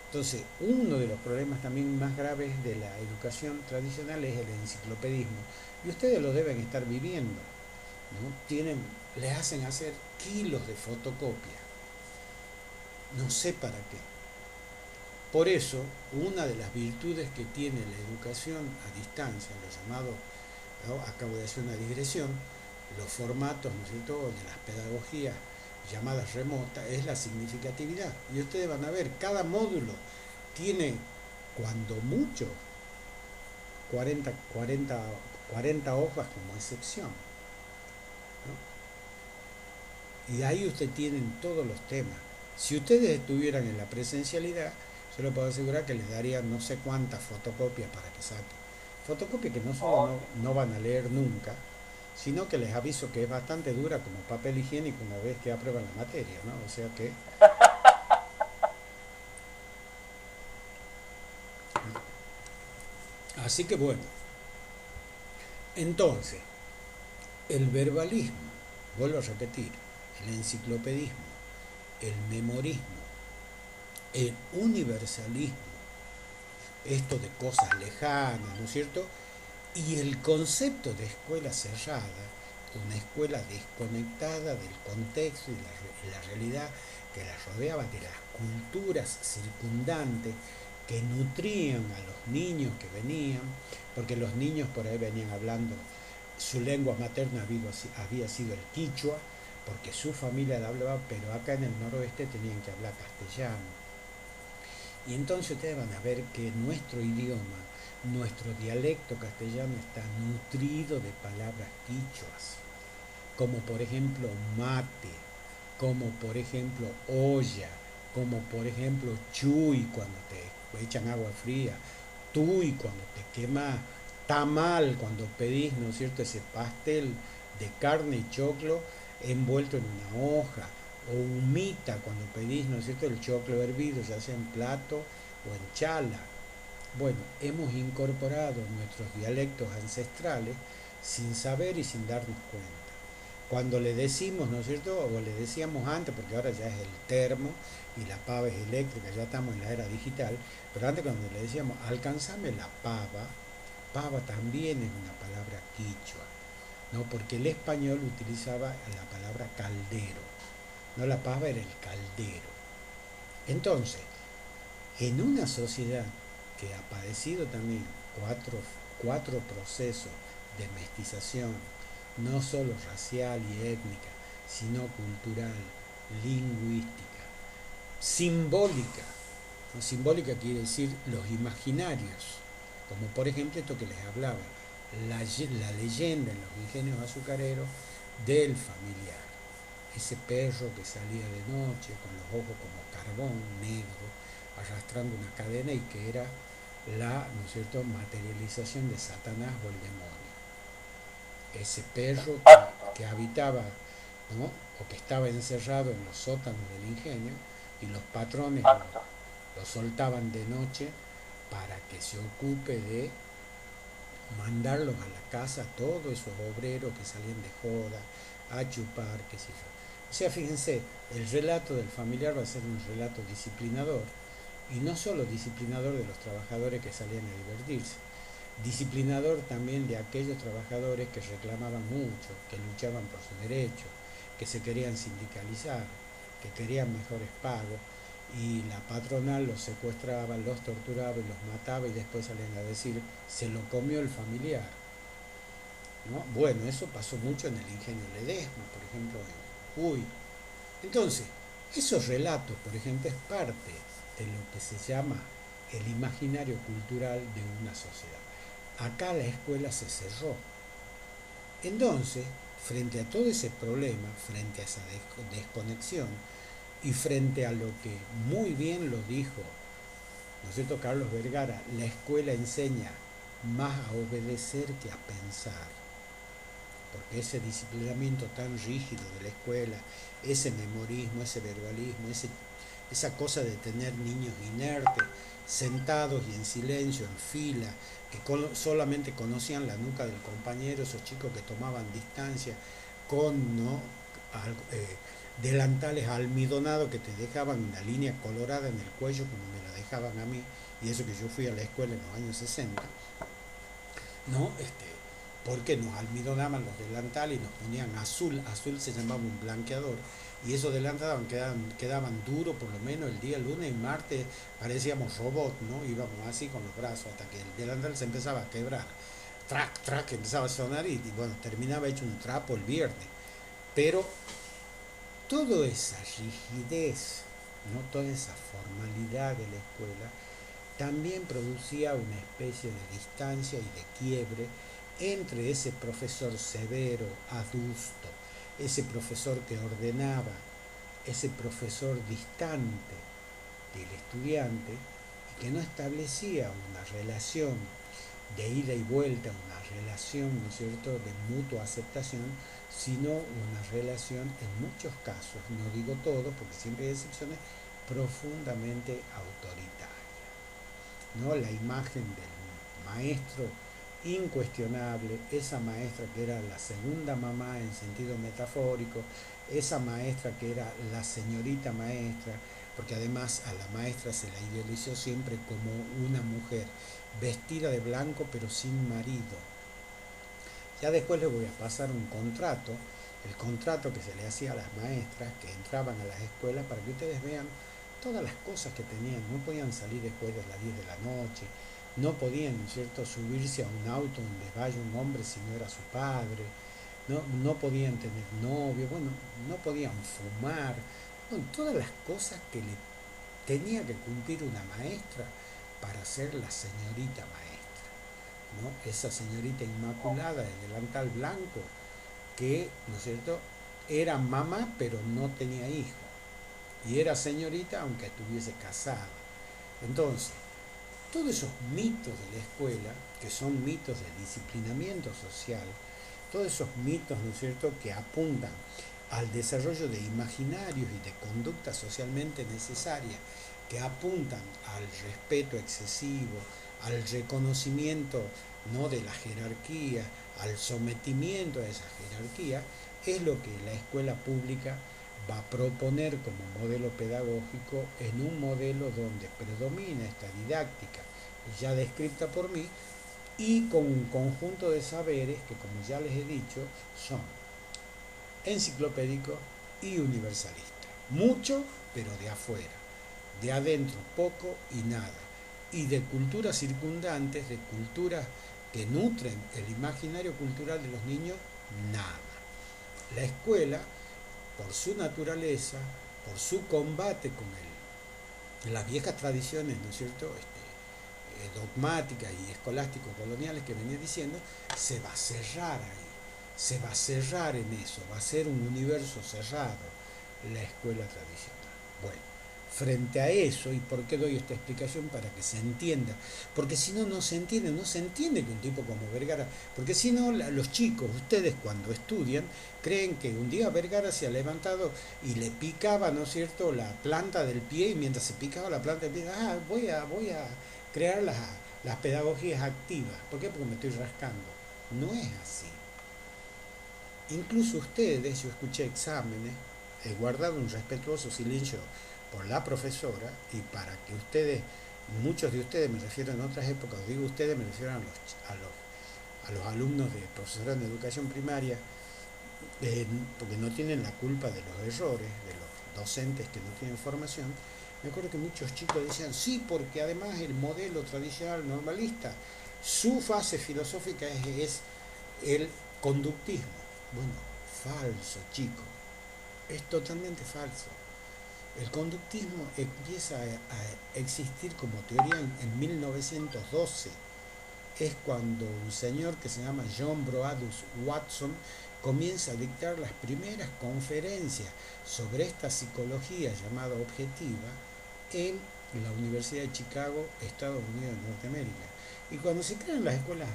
Entonces, uno de los problemas también más graves de la educación tradicional es el enciclopedismo, y ustedes lo deben estar viviendo, ¿no? Les hacen hacer kilos de fotocopias, no sé para qué. Por eso, una de las virtudes que tiene la educación a distancia, lo llamado, ¿no?, acabo de hacer una digresión, los formatos, ¿no es cierto?, de las pedagogías llamadas remotas, es la significatividad. Y ustedes van a ver, cada módulo tiene, cuando mucho, 40 hojas como excepción, ¿no? Y ahí ustedes tienen todos los temas. Si ustedes estuvieran en la presencialidad, se lo puedo asegurar que les daría no sé cuántas fotocopias para que saquen. Fotocopias que no solo no van a leer nunca, sino que les aviso que es bastante dura como papel higiénico una vez que aprueban la materia, ¿no? O sea que... Así que bueno, entonces, el verbalismo, vuelvo a repetir, el enciclopedismo, el memorismo, el universalismo, esto de cosas lejanas, ¿no es cierto?, y el concepto de escuela cerrada, una escuela desconectada del contexto y la realidad que la rodeaba, de las culturas circundantes que nutrían a los niños que venían, porque los niños por ahí venían hablando, su lengua materna había sido el quichua, porque su familia la hablaba, pero acá en el noroeste tenían que hablar castellano. Y entonces ustedes van a ver que nuestro idioma, nuestro dialecto castellano está nutrido de palabras quichuas, como por ejemplo mate, como por ejemplo olla, como por ejemplo chuy cuando te echan agua fría, tuy cuando te quemas, tamal cuando pedís, ¿no es cierto?, ese pastel de carne y choclo envuelto en una hoja, o humita cuando pedís, ¿no es cierto?, el choclo hervido, ya sea en plato o en chala. Bueno, hemos incorporado nuestros dialectos ancestrales sin saber y sin darnos cuenta. Cuando le decimos, ¿no es cierto?, o le decíamos antes, porque ahora ya es el termo y la pava es eléctrica, ya estamos en la era digital, pero antes cuando le decíamos, alcanzame la pava, pava también es una palabra quichua, ¿no? Porque el español utilizaba la palabra caldero, no, la pava era el caldero. Entonces, en una sociedad que ha padecido también cuatro procesos de mestización, no solo racial y étnica, sino cultural, lingüística, simbólica. ¿No? Simbólica quiere decir los imaginarios, como por ejemplo esto que les hablaba, la leyenda en los ingenios azucareros del familiar, ese perro que salía de noche con los ojos como carbón negro, arrastrando una cadena y que era la, ¿no es cierto?, materialización de Satanás o el demonio. Ese perro que habitaba, ¿no?, o que estaba encerrado en los sótanos del ingenio y los patrones lo soltaban de noche para que se ocupe de mandarlos a la casa todos esos obreros que salían de joda a chupar, qué sé yo. O sea, fíjense, el relato del familiar va a ser un relato disciplinador, y no solo disciplinador de los trabajadores que salían a divertirse, disciplinador también de aquellos trabajadores que reclamaban mucho, que luchaban por sus derechos, que se querían sindicalizar, que querían mejores pagos, y la patronal los secuestraba, los torturaba y los mataba y después salían a decir, se lo comió el familiar. ¿No? Bueno, eso pasó mucho en el ingenio Ledesma, por ejemplo, en Jujuy. Entonces, esos relatos, por ejemplo, es parte de lo que se llama el imaginario cultural de una sociedad. Acá la escuela se cerró. Entonces, frente a todo ese problema, frente a esa desconexión y frente a lo que muy bien lo dijo, ¿no es cierto?, Carlos Vergara, la escuela enseña más a obedecer que a pensar, porque ese disciplinamiento tan rígido de la escuela, ese memorismo, ese verbalismo, esa cosa de tener niños inertes, sentados y en silencio, en fila, que solamente conocían la nuca del compañero, esos chicos que tomaban distancia con, ¿no?, delantales almidonados que te dejaban una línea colorada en el cuello como me la dejaban a mí, y eso que yo fui a la escuela en los años 60, ¿no? Porque nos almidonaban los delantales y nos ponían azul se llamaba un blanqueador, y esos delantales quedaban duros, por lo menos el día lunes y martes parecíamos robots, ¿no? Íbamos así con los brazos hasta que el delantal se empezaba a quebrar, track, track, empezaba a sonar y bueno, terminaba hecho un trapo el viernes. Pero toda esa rigidez, ¿no?, toda esa formalidad de la escuela también producía una especie de distancia y de quiebre entre ese profesor severo, adusto, ese profesor que ordenaba, ese profesor distante del estudiante y que no establecía una relación de ida y vuelta, una relación, ¿no es cierto?, de mutua aceptación, sino una relación, en muchos casos, no digo todo porque siempre hay excepciones, profundamente autoritaria, ¿no? La imagen del maestro incuestionable, esa maestra que era la segunda mamá en sentido metafórico, esa maestra que era la señorita maestra, porque además a la maestra se la idealizó siempre como una mujer vestida de blanco pero sin marido, Ya después les voy a pasar un contrato, el contrato que se le hacía a las maestras que entraban a las escuelas para que ustedes vean todas las cosas que tenían. No podían salir después de las 10 de la noche, no podían, ¿no es cierto?, subirse a un auto donde vaya un hombre si no era su padre, no podían tener novio, bueno, no podían fumar, bueno, todas las cosas que le tenía que cumplir una maestra para ser la señorita maestra, ¿no? Esa señorita inmaculada de delantal blanco que, ¿no es cierto?, era mamá pero no tenía hijo y era señorita aunque estuviese casada. Entonces, todos esos mitos de la escuela, que son mitos de disciplinamiento social, todos esos mitos, ¿no es cierto?, que apuntan al desarrollo de imaginarios y de conductas socialmente necesarias, que apuntan al respeto excesivo, al reconocimiento, ¿no?, de la jerarquía, al sometimiento a esa jerarquía, es lo que la escuela pública va a proponer como modelo pedagógico en un modelo donde predomina esta didáctica ya descrita por mí y con un conjunto de saberes que, como ya les he dicho, son enciclopédicos y universalistas. Mucho, pero de afuera. De adentro, poco y nada. Y de culturas circundantes, de culturas que nutren el imaginario cultural de los niños, nada. La escuela, por su naturaleza, por su combate con las viejas tradiciones, ¿no es cierto?, dogmáticas y escolástico-coloniales que venía diciendo, se va a cerrar ahí, se va a cerrar en eso, va a ser un universo cerrado la escuela tradicional. Bueno, frente a eso, ¿y por qué doy esta explicación? Para que se entienda, porque si no, no se entiende que un tipo como Vergara, porque si no, los chicos, ustedes cuando estudian, creen que un día Vergara se ha levantado y le picaba, ¿no es cierto?, la planta del pie, y mientras se picaba la planta del pie, voy a crear las pedagogías activas. ¿Por qué? Porque me estoy rascando. No es así. Incluso ustedes, yo escuché exámenes, he guardado un respetuoso silencio por la profesora, y para que ustedes, muchos de ustedes, me refiero en otras épocas, digo ustedes, me refiero a los alumnos de profesores de educación primaria, porque no tienen la culpa de los errores, de los docentes que no tienen formación. Me acuerdo que muchos chicos decían, sí, porque además el modelo tradicional normalista, su fase filosófica es el conductismo. Bueno, falso, chicos, es totalmente falso. El conductismo empieza a existir como teoría en 1912. Es cuando un señor que se llama John Broadus Watson comienza a dictar las primeras conferencias sobre esta psicología llamada objetiva en la Universidad de Chicago, Estados Unidos de Norteamérica. Y cuando se crean las escuelas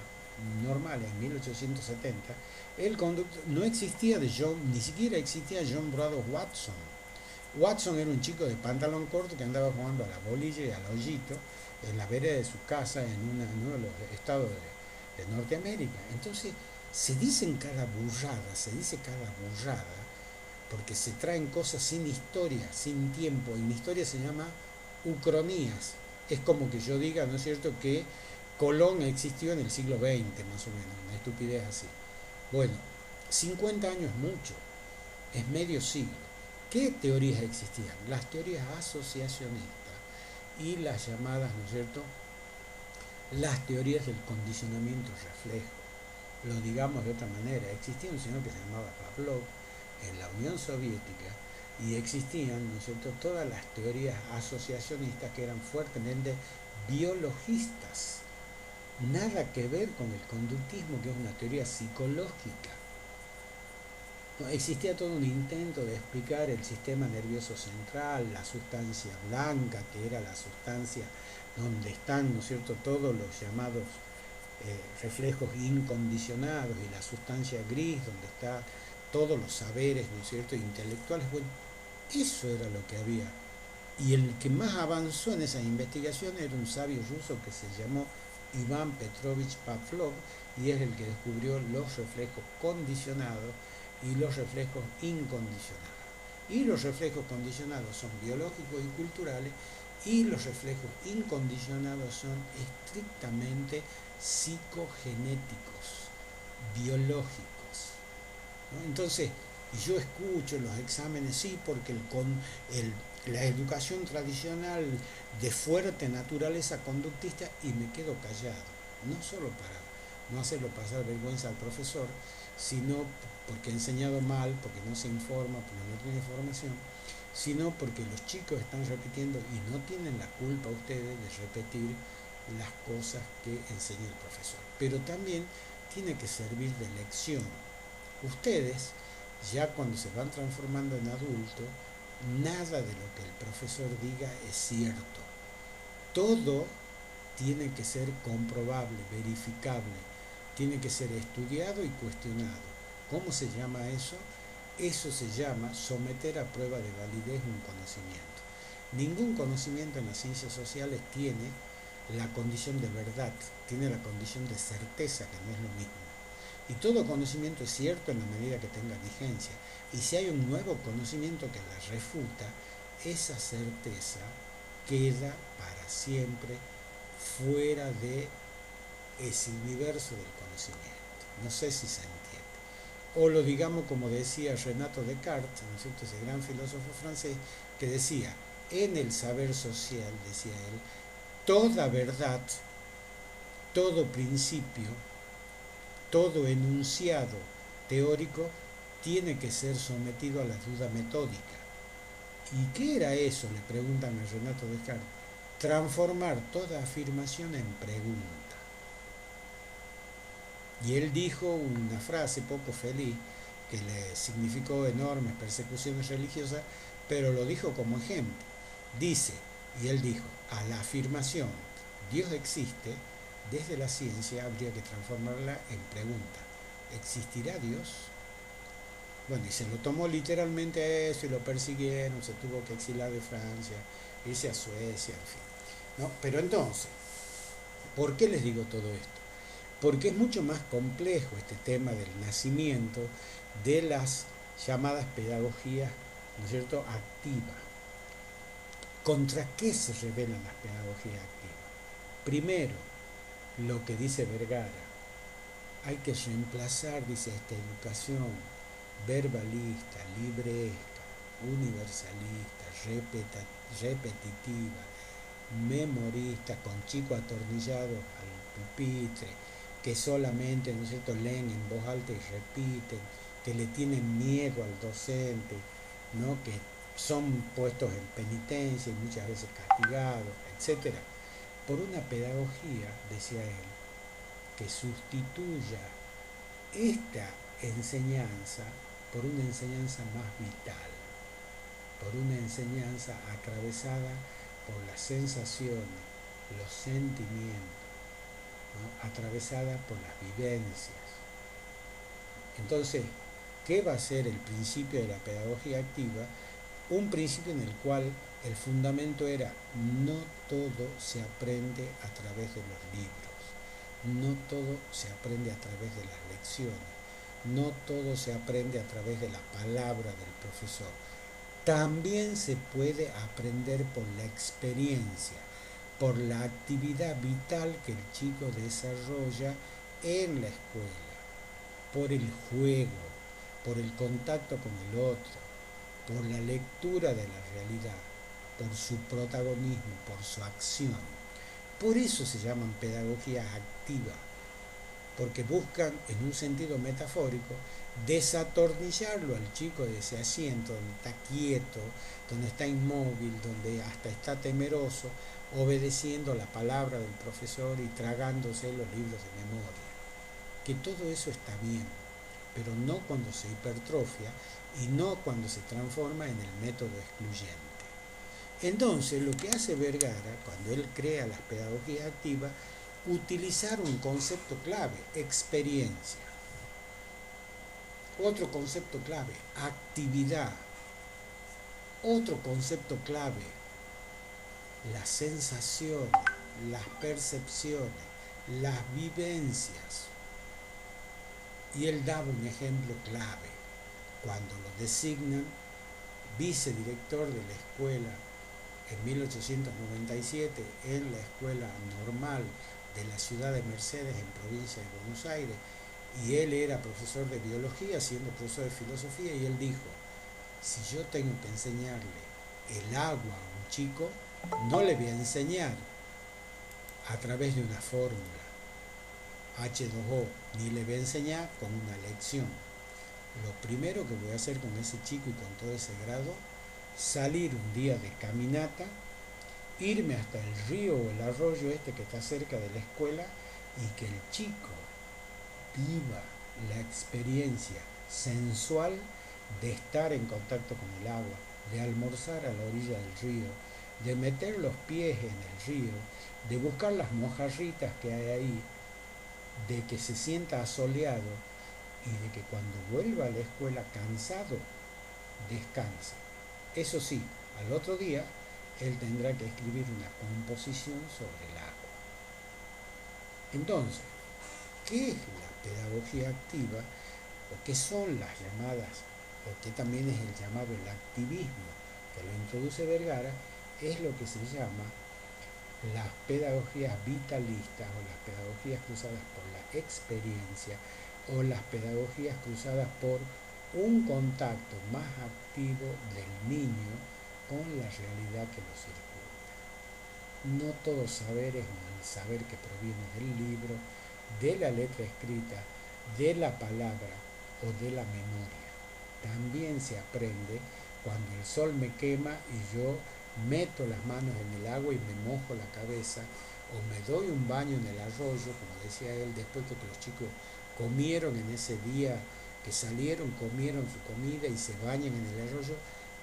normales en 1870, el conducto no existía ni siquiera existía John Broadus Watson. Watson era un chico de pantalón corto que andaba jugando a la bolilla y al hoyito en la vereda de su casa en uno de los estados de Norteamérica. Entonces se dicen cada burrada, porque se traen cosas sin historia, sin tiempo. En historia se llama ucronías. Es como que yo diga, ¿no es cierto?, que Colón existió en el siglo XX, más o menos, una estupidez así. Bueno, 50 años es mucho, es medio siglo. ¿Qué teorías existían? Las teorías asociacionistas y las llamadas, ¿no es cierto?, las teorías del condicionamiento reflejo. Lo digamos de otra manera, existía un señor que se llamaba Pavlov en la Unión Soviética, y existían, ¿no es cierto?, todas las teorías asociacionistas que eran fuertemente biologistas. Nada que ver con el conductismo, que es una teoría psicológica. No, existía todo un intento de explicar el sistema nervioso central, la sustancia blanca, que era la sustancia donde están, ¿no es cierto?, todos los llamados reflejos incondicionados, y la sustancia gris, donde están todos los saberes, ¿no es cierto?, intelectuales. Bueno, eso era lo que había. Y el que más avanzó en esa investigación era un sabio ruso que se llamó Iván Petrovich Pavlov, y es el que descubrió los reflejos condicionados y los reflejos incondicionados. Y los reflejos condicionados son biológicos y culturales, y los reflejos incondicionados son estrictamente psicogenéticos. biológicos, ¿no? Entonces, yo escucho los exámenes, sí, porque la educación tradicional de fuerte naturaleza conductista, y me quedo callado, no solo para no hacerlo pasar vergüenza al profesor, sino porque ha enseñado mal, porque no se informa, porque no tiene información, sino porque los chicos están repitiendo y no tienen la culpa ustedes de repetir las cosas que enseña el profesor. Pero también tiene que servir de lección. Ustedes, ya cuando se van transformando en adultos, nada de lo que el profesor diga es cierto. Todo tiene que ser comprobable, verificable, tiene que ser estudiado y cuestionado. ¿Cómo se llama eso? Eso se llama someter a prueba de validez un conocimiento. Ningún conocimiento en las ciencias sociales tiene la condición de verdad, tiene la condición de certeza, que no es lo mismo. Y todo conocimiento es cierto en la medida que tenga vigencia. Y si hay un nuevo conocimiento que la refuta, esa certeza queda para siempre fuera de ese universo del conocimiento. No sé si se entiende. O lo digamos como decía Renato Descartes, ¿no es cierto?, ese gran filósofo francés, que decía, en el saber social, decía él, toda verdad, todo principio, todo enunciado teórico tiene que ser sometido a la duda metódica. ¿Y qué era eso?, le preguntan a Renato Descartes. Transformar toda afirmación en pregunta. Y él dijo una frase poco feliz que le significó enormes persecuciones religiosas, pero lo dijo como ejemplo. Dice, y él dijo, a la afirmación Dios existe, desde la ciencia habría que transformarla en pregunta. ¿Existirá Dios? Bueno, y se lo tomó literalmente a eso y lo persiguieron, se tuvo que exilar de Francia, irse a Suecia, en fin, ¿no? Pero entonces, ¿por qué les digo todo esto? Porque es mucho más complejo este tema del nacimiento de las llamadas pedagogías, ¿no es cierto?, activas. ¿Contra qué se rebelan las pedagogías activas? Primero, lo que dice Vergara, hay que reemplazar, dice, esta educación verbalista, libresca, universalista, repetitiva, memorista, con chicos atornillados al pupitre, que solamente, ¿no es cierto?, leen en voz alta y repiten, que le tienen miedo al docente, ¿no?, que son puestos en penitencia y muchas veces castigados, etc. Por una pedagogía, decía él, que sustituya esta enseñanza por una enseñanza más vital, por una enseñanza atravesada por las sensaciones, los sentimientos, ¿no?, atravesada por las vivencias. Entonces, ¿qué va a ser el principio de la pedagogía activa? Un principio en el cual el fundamento era no todo se aprende a través de los libros, no todo se aprende a través de las lecciones, no todo se aprende a través de la palabra del profesor. También se puede aprender por la experiencia, por la actividad vital que el chico desarrolla en la escuela, por el juego, por el contacto con el otro, por la lectura de la realidad, por su protagonismo, por su acción. Por eso se llaman pedagogías activas, porque buscan, en un sentido metafórico, desatornillarlo al chico de ese asiento donde está quieto, donde está inmóvil, donde hasta está temeroso, obedeciendo la palabra del profesor y tragándose los libros de memoria. Que todo eso está bien, pero no cuando se hipertrofia y no cuando se transforma en el método excluyente. Entonces, lo que hace Vergara, cuando él crea las pedagogías activas, utilizar un concepto clave, experiencia. Otro concepto clave, actividad. Otro concepto clave, las sensaciones, las percepciones, las vivencias. Y él daba un ejemplo clave, cuando lo designan vicedirector de la escuela en 1897, en la escuela normal de la ciudad de Mercedes, en provincia de Buenos Aires, y él era profesor de biología, siendo profesor de filosofía, y él dijo, si yo tengo que enseñarle el agua a un chico, no le voy a enseñar a través de una fórmula H2O, ni le voy a enseñar con una lección. Lo primero que voy a hacer con ese chico y con todo ese grado, salir un día de caminata, irme hasta el río o el arroyo este que está cerca de la escuela y que el chico viva la experiencia sensual de estar en contacto con el agua, de almorzar a la orilla del río, de meter los pies en el río, de buscar las mojarritas que hay ahí, de que se sienta asoleado y de que cuando vuelva a la escuela cansado, descanse. Eso sí, al otro día él tendrá que escribir una composición sobre el agua. Entonces, ¿qué es la pedagogía activa? ¿O qué son las llamadas, o qué también es el llamado el activismo que lo introduce Vergara? Es lo que se llama las pedagogías vitalistas o las pedagogías cruzadas por la experiencia o las pedagogías cruzadas por un contacto más activo del niño con la realidad que lo circunda. No todo saber es un saber que proviene del libro, de la letra escrita, de la palabra o de la memoria. También se aprende cuando el sol me quema y yo meto las manos en el agua y me mojo la cabeza, o me doy un baño en el arroyo, como decía él, después que los chicos comieron en ese día, que salieron, comieron su comida y se bañan en el arroyo.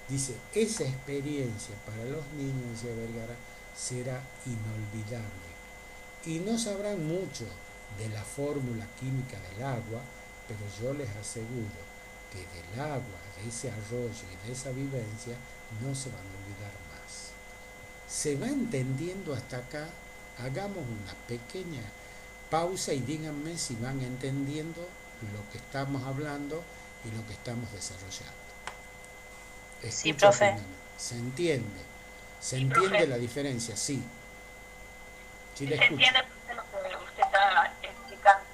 Dice, esa experiencia para los niños, decía Vergara, será inolvidable. Y no sabrán mucho de la fórmula química del agua, pero yo les aseguro que del agua, de ese arroyo y de esa vivencia, no se van a olvidar más. ¿Se va entendiendo hasta acá? Hagamos una pequeña pausa y díganme si van entendiendo lo que estamos hablando y lo que estamos desarrollando. Sí, Escucho profe. atentamente. ¿Se entiende? ¿Se Sí, entiende profe. la diferencia? Sí. Sí, Sí, la se escucho. entiende lo que usted está explicando.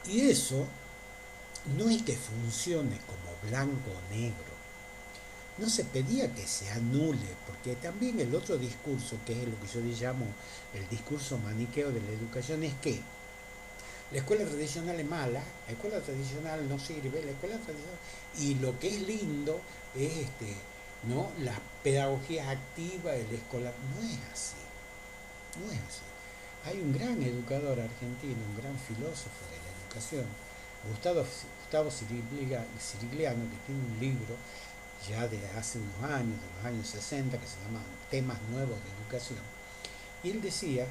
Y eso no es que funcione como blanco o negro. No se pedía que se anule, porque también el otro discurso, que es lo que yo llamo el discurso maniqueo de la educación, es que la escuela tradicional es mala, la escuela tradicional no sirve, la escuela tradicional, y lo que es lindo es ¿no? La pedagogía activa, el escolar. No es así, no es así. Hay un gran educador argentino, un gran filósofo de la educación, Gustavo Sirigliano, que tiene un libro ya de hace unos años, de los años 60, que se llama Temas Nuevos de Educación. Y él decía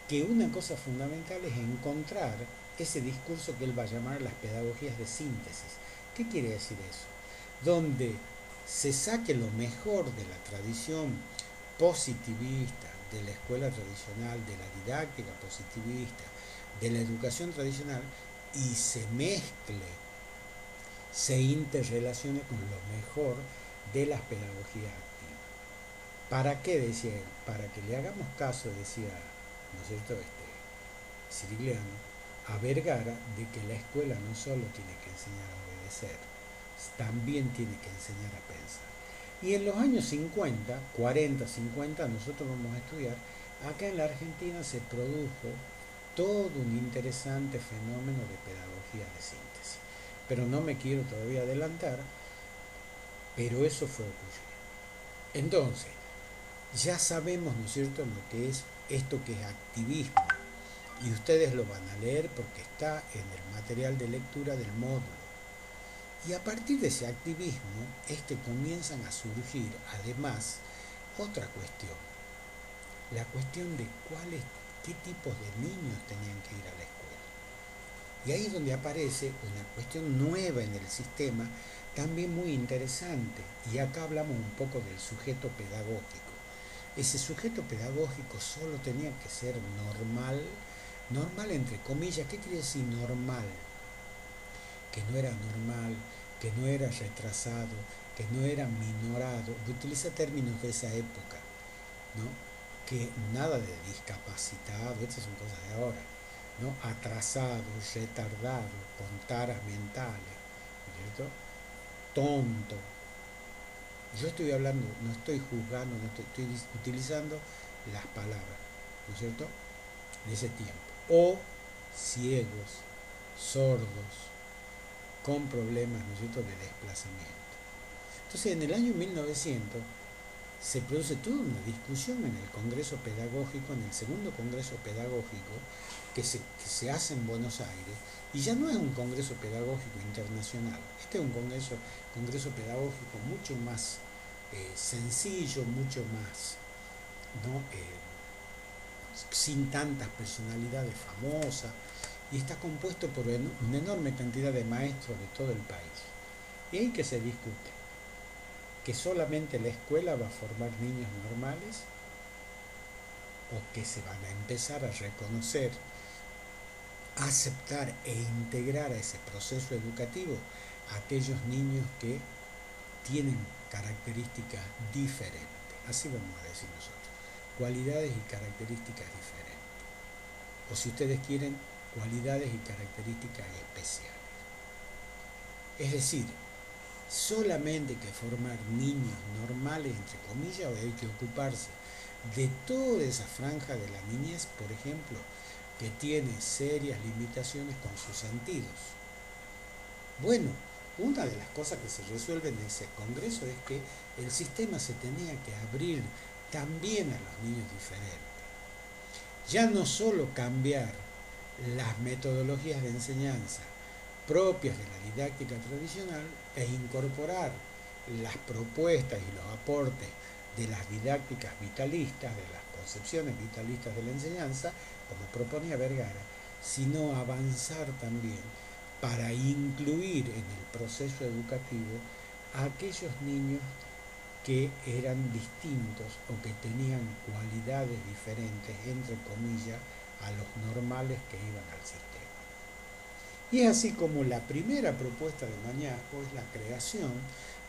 que una cosa fundamental es encontrar ese discurso que él va a llamar las pedagogías de síntesis. ¿Qué quiere decir eso? Donde se saque lo mejor de la tradición positivista, de la escuela tradicional, de la didáctica positivista, de la educación tradicional, y se mezcle, se interrelacione con lo mejor de las pedagogías activas. ¿Para qué? Decía él, para que le hagamos caso, decía, ¿no es cierto?, Sirigliano, a Vergara, de que la escuela no solo tiene que enseñar a obedecer, también tiene que enseñar a pensar. Y en los años 50, 40, 50, nosotros vamos a estudiar, acá en la Argentina se produjo todo un interesante fenómeno de pedagogía de síntesis. Pero no me quiero todavía adelantar, pero eso fue ocurriendo. Entonces, ya sabemos, ¿no es cierto?, lo que es esto que es activismo. Y ustedes lo van a leer porque está en el material de lectura del módulo. Y a partir de ese activismo es que comienzan a surgir, además, otra cuestión. La cuestión de qué tipos de niños tenían que ir a la escuela. Y ahí es donde aparece una cuestión nueva en el sistema, también muy interesante. Y acá hablamos un poco del sujeto pedagógico. Ese sujeto pedagógico solo tenía que ser normal, normal entre comillas. ¿Qué quiere decir normal? Que no era normal, que no era retrasado, que no era minorado. Utiliza términos de esa época, ¿no? que nada de discapacitado, estas son cosas de ahora, ¿no? Atrasado, retardado, con taras mentales, ¿no es cierto? Tonto. Yo estoy hablando, no estoy juzgando, no estoy utilizando las palabras, ¿no es cierto?, de ese tiempo. O ciegos, sordos, con problemas, ¿no es cierto?, de desplazamiento. Entonces, en el año 1900 se produce toda una discusión en el Congreso Pedagógico, en el segundo Congreso Pedagógico, que se hace en Buenos Aires, y ya no es un Congreso Pedagógico internacional, este es un Congreso Pedagógico mucho más sencillo, mucho más, ¿no?, sin tantas personalidades famosas, y está compuesto por una enorme cantidad de maestros de todo el país. Y ahí que se discute que solamente la escuela va a formar niños normales, o que se van a empezar a reconocer, a aceptar e integrar a ese proceso educativo a aquellos niños que tienen características diferentes, así vamos a decir nosotros, cualidades y características diferentes, o si ustedes quieren, cualidades y características especiales. Es decir, solamente hay que formar niños normales, entre comillas, o hay que ocuparse de toda esa franja de la niñez, por ejemplo, que tiene serias limitaciones con sus sentidos. Bueno, una de las cosas que se resuelve en ese congreso es que el sistema se tenía que abrir también a los niños diferentes. Ya no solo cambiar las metodologías de enseñanza propias de la didáctica tradicional e incorporar las propuestas y los aportes de las didácticas vitalistas, de las concepciones vitalistas de la enseñanza, como proponía Vergara, sino avanzar también para incluir en el proceso educativo a aquellos niños que eran distintos o que tenían cualidades diferentes, entre comillas, a los normales que iban al sistema. Y es así como la primera propuesta de Mañasco es la creación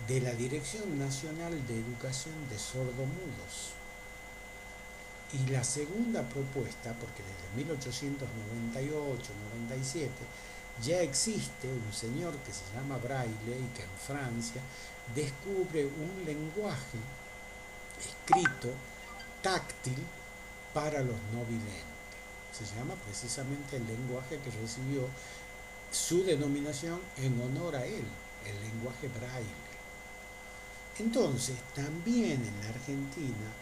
de la Dirección Nacional de Educación de Sordomudos. Y la segunda propuesta, porque desde 1898-97 ya existe un señor que se llama Braille y que en Francia descubre un lenguaje escrito táctil para los no videntes. Se llama precisamente el lenguaje que recibió su denominación en honor a él, el lenguaje Braille. Entonces, también en la Argentina,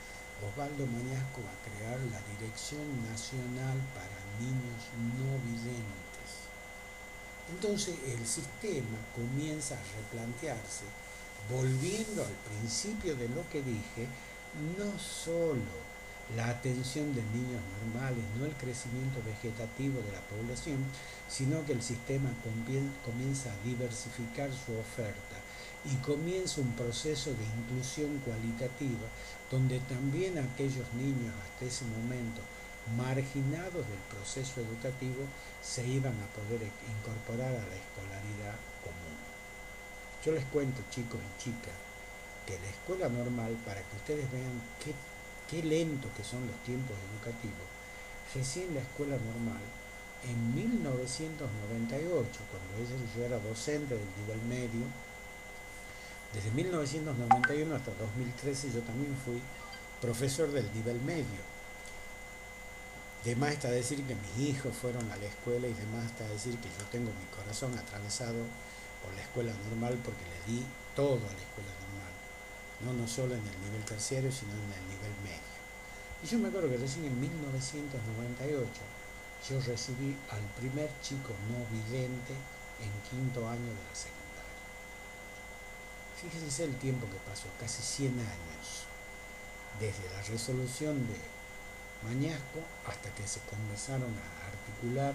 Osvaldo Mañasco va a crear la Dirección Nacional para Niños No Videntes. Entonces, el sistema comienza a replantearse, volviendo al principio de lo que dije, no solo la atención de niños normales, no el crecimiento vegetativo de la población, sino que el sistema comienza a diversificar su oferta y comienza un proceso de inclusión cualitativa donde también aquellos niños hasta ese momento marginados del proceso educativo se iban a poder incorporar a la escolaridad común. Yo les cuento, chicos y chicas, que la escuela normal, para que ustedes vean qué lentos que son los tiempos educativos, recién la escuela normal, en 1998, cuando yo era docente del nivel medio, desde 1991 hasta 2013 yo también fui profesor del nivel medio. De más está decir que mis hijos fueron a la escuela y de más está decir que yo tengo mi corazón atravesado por la escuela normal porque le di todo a la escuela normal, no solo en el nivel terciario, sino en el nivel medio. Y yo me acuerdo que recién en 1998 yo recibí al primer chico no vidente en quinto año de la secundaria. Fíjense el tiempo que pasó, casi 100 años, desde la resolución de Mañasco hasta que se comenzaron a articular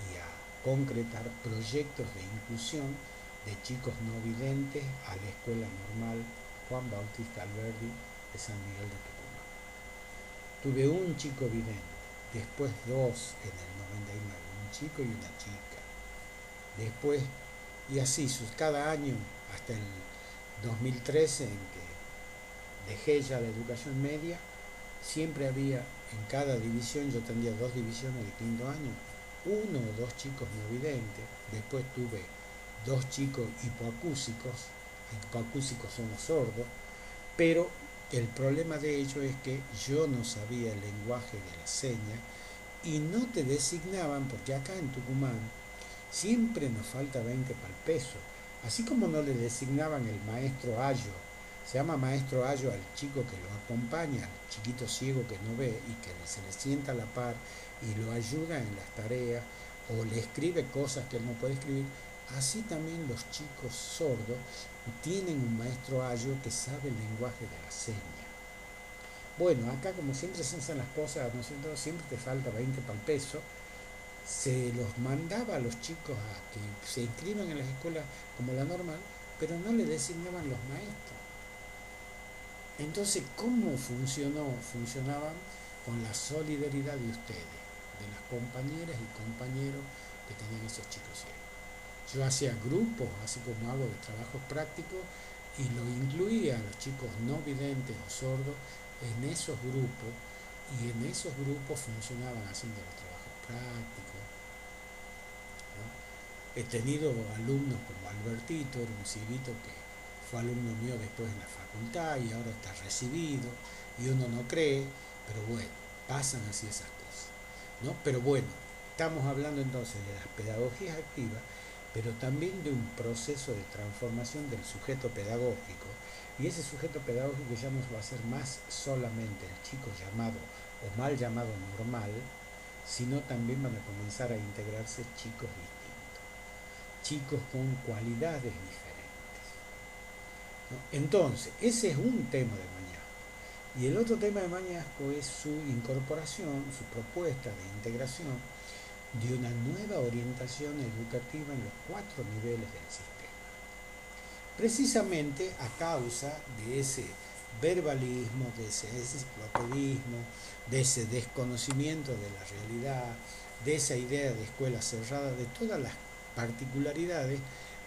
y a concretar proyectos de inclusión de chicos no videntes a la escuela normal Juan Bautista Alberdi de San Miguel de Tucumán. Tuve un chico vidente, después dos en el 99, un chico y una chica. Después, y así, cada año, hasta el 2013, en que dejé ya la educación media, siempre había, en cada división, yo tendría 2 divisiones de quinto año, 1 o 2 chicos no videntes, después tuve 2 chicos hipoacúsicos son los sordos, pero el problema de ello es que yo no sabía el lenguaje de la seña y no te designaban, porque acá en Tucumán siempre nos falta 20 para el peso, así como no le designaban el maestro Ayo, se llama maestro Ayo al chico que lo acompaña, al chiquito ciego que no ve y que se le sienta a la par y lo ayuda en las tareas o le escribe cosas que él no puede escribir, así también los chicos sordos tienen un maestro Ayo que sabe el lenguaje de la seña. Bueno, acá como siempre se hacen las cosas, ¿no es cierto? Siempre te falta 20 para el peso, se los mandaba a los chicos a que se inscriban en las escuelas como la normal, pero no le designaban los maestros. Entonces, ¿cómo funcionaban con la solidaridad de ustedes, de las compañeras y compañeros que tenían esos chicos ciegos? Yo hacía grupos, así como hago de trabajos prácticos, y lo incluía a los chicos no videntes o sordos en esos grupos, y en esos grupos funcionaban haciendo los trabajos prácticos, ¿no? He tenido alumnos como Albertito, era un cieguito que fue alumno mío después en la facultad y ahora está recibido, y uno no cree, pero bueno, pasan así esas cosas, ¿no? Pero bueno, estamos hablando entonces de las pedagogías activas, pero también de un proceso de transformación del sujeto pedagógico, y ese sujeto pedagógico ya no va a ser más solamente el chico llamado o mal llamado normal, sino también van a comenzar a integrarse chicos distintos, chicos con cualidades diferentes, ¿no? Entonces, ese es un tema de Mañasco. Y el otro tema de Mañasco es su incorporación, su propuesta de integración de una nueva orientación educativa en los 4 niveles del sistema. Precisamente a causa de ese verbalismo, de ese enciclopedismo, de ese desconocimiento de la realidad, de esa idea de escuela cerrada, de todas las particularidades,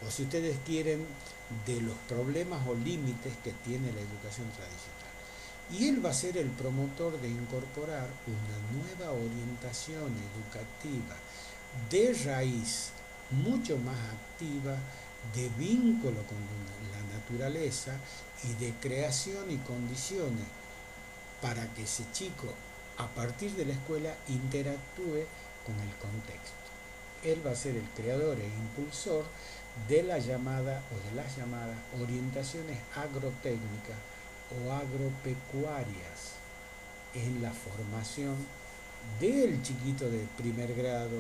o si ustedes quieren, de los problemas o límites que tiene la educación tradicional. Y él va a ser el promotor de incorporar una nueva orientación educativa de raíz, mucho más activa, de vínculo con la naturaleza y de creación y condiciones para que ese chico, a partir de la escuela, interactúe con el contexto. Él va a ser el creador e impulsor de la llamada o de las llamadas orientaciones agrotécnicas o agropecuarias en la formación del chiquito de primer grado,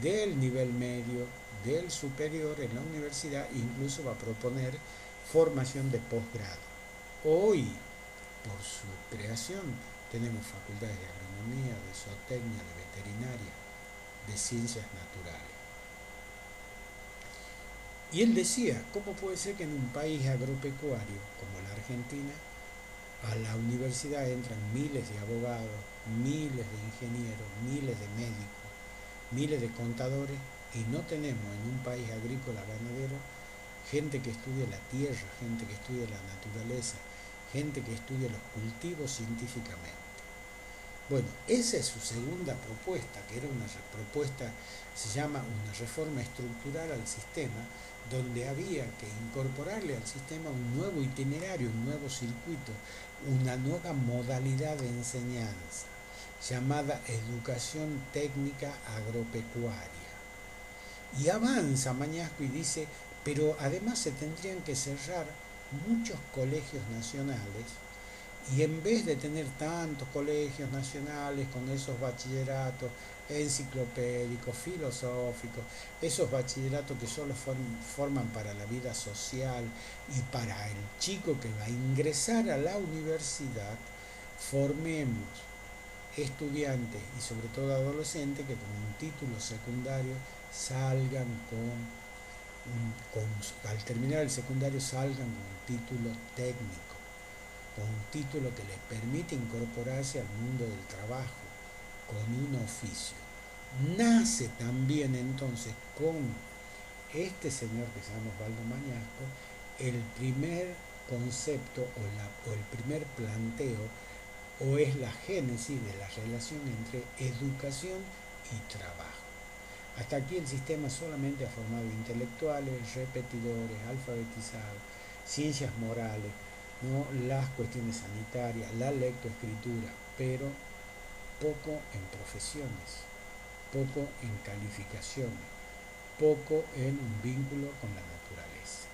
del nivel medio, del superior en la universidad, incluso va a proponer formación de posgrado. Hoy, por su creación, tenemos facultades de agronomía, de zootecnia, de veterinaria, de ciencias naturales. Y él decía, ¿cómo puede ser que en un país agropecuario como la Argentina, a la universidad entran miles de abogados, miles de ingenieros, miles de médicos, miles de contadores, y no tenemos en un país agrícola ganadero gente que estudie la tierra, gente que estudie la naturaleza, gente que estudie los cultivos científicamente? Bueno, esa es su segunda propuesta, que era una propuesta, se llama una reforma estructural al sistema, donde había que incorporarle al sistema un nuevo itinerario, un nuevo circuito, una nueva modalidad de enseñanza, llamada educación técnica agropecuaria. Y avanza Mañasco y dice, pero además se tendrían que cerrar muchos colegios nacionales, y en vez de tener tantos colegios nacionales con esos bachilleratos enciclopédicos, filosóficos, esos bachilleratos que solo forman para la vida social y para el chico que va a ingresar a la universidad, formemos estudiantes y sobre todo adolescentes que con un título secundario salgan al terminar el secundario salgan con un título técnico, con un título que les permite incorporarse al mundo del trabajo, con un oficio. Nace también entonces con este señor que se llama Osvaldo Mañasco el primer concepto o el primer planteo o es la génesis de la relación entre educación y trabajo. Hasta aquí el sistema solamente ha formado intelectuales, repetidores, alfabetizados, ciencias morales, ¿no? Las cuestiones sanitarias, la lectoescritura, pero poco en profesiones, poco en calificaciones, poco en un vínculo con la naturaleza,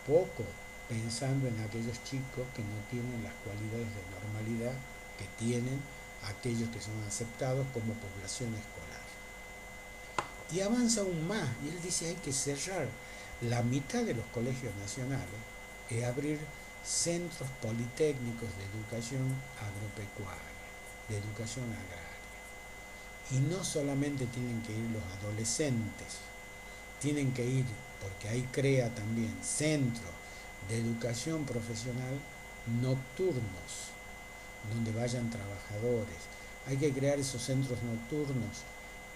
poco pensando en aquellos chicos que no tienen las cualidades de normalidad que tienen aquellos que son aceptados como población escolar. Y avanza aún más, y él dice hay que cerrar la mitad de los colegios nacionales y abrir centros politécnicos de educación agropecuaria, de educación agraria. Y no solamente tienen que ir los adolescentes, tienen que ir, porque ahí crea también centros de educación profesional nocturnos, donde vayan trabajadores. Hay que crear esos centros nocturnos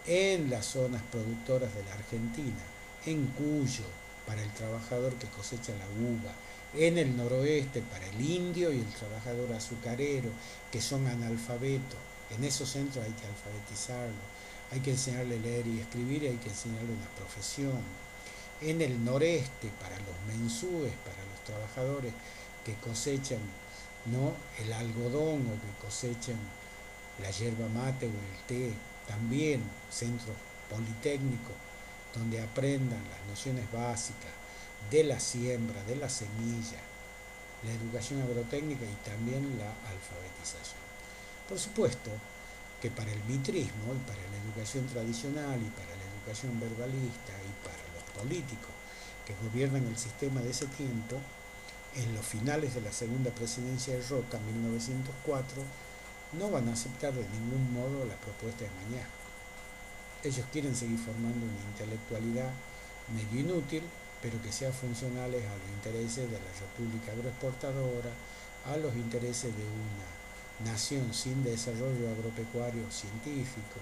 en las zonas productoras de la Argentina, en Cuyo, para el trabajador que cosecha la uva, en el noroeste para el indio y el trabajador azucarero, que son analfabetos. En esos centros hay que alfabetizarlos, hay que enseñarle a leer y escribir y hay que enseñarle una profesión. En el noreste para los mensúes, para los trabajadores que cosechan, ¿no?, el algodón o que cosechan la yerba mate o el té, también centros politécnicos donde aprendan las nociones básicas de la siembra, de la semilla, la educación agrotécnica y también la alfabetización. Por supuesto que para el mitrismo y para la educación tradicional y para la educación verbalista y para los políticos que gobiernan el sistema de ese tiempo, en los finales de la segunda presidencia de Roca, 1904, no van a aceptar de ningún modo la propuesta de Mañá. Ellos quieren seguir formando una intelectualidad medio inútil, pero que sea funcionales a los intereses de la República agroexportadora, a los intereses de una nación sin desarrollo agropecuario científico,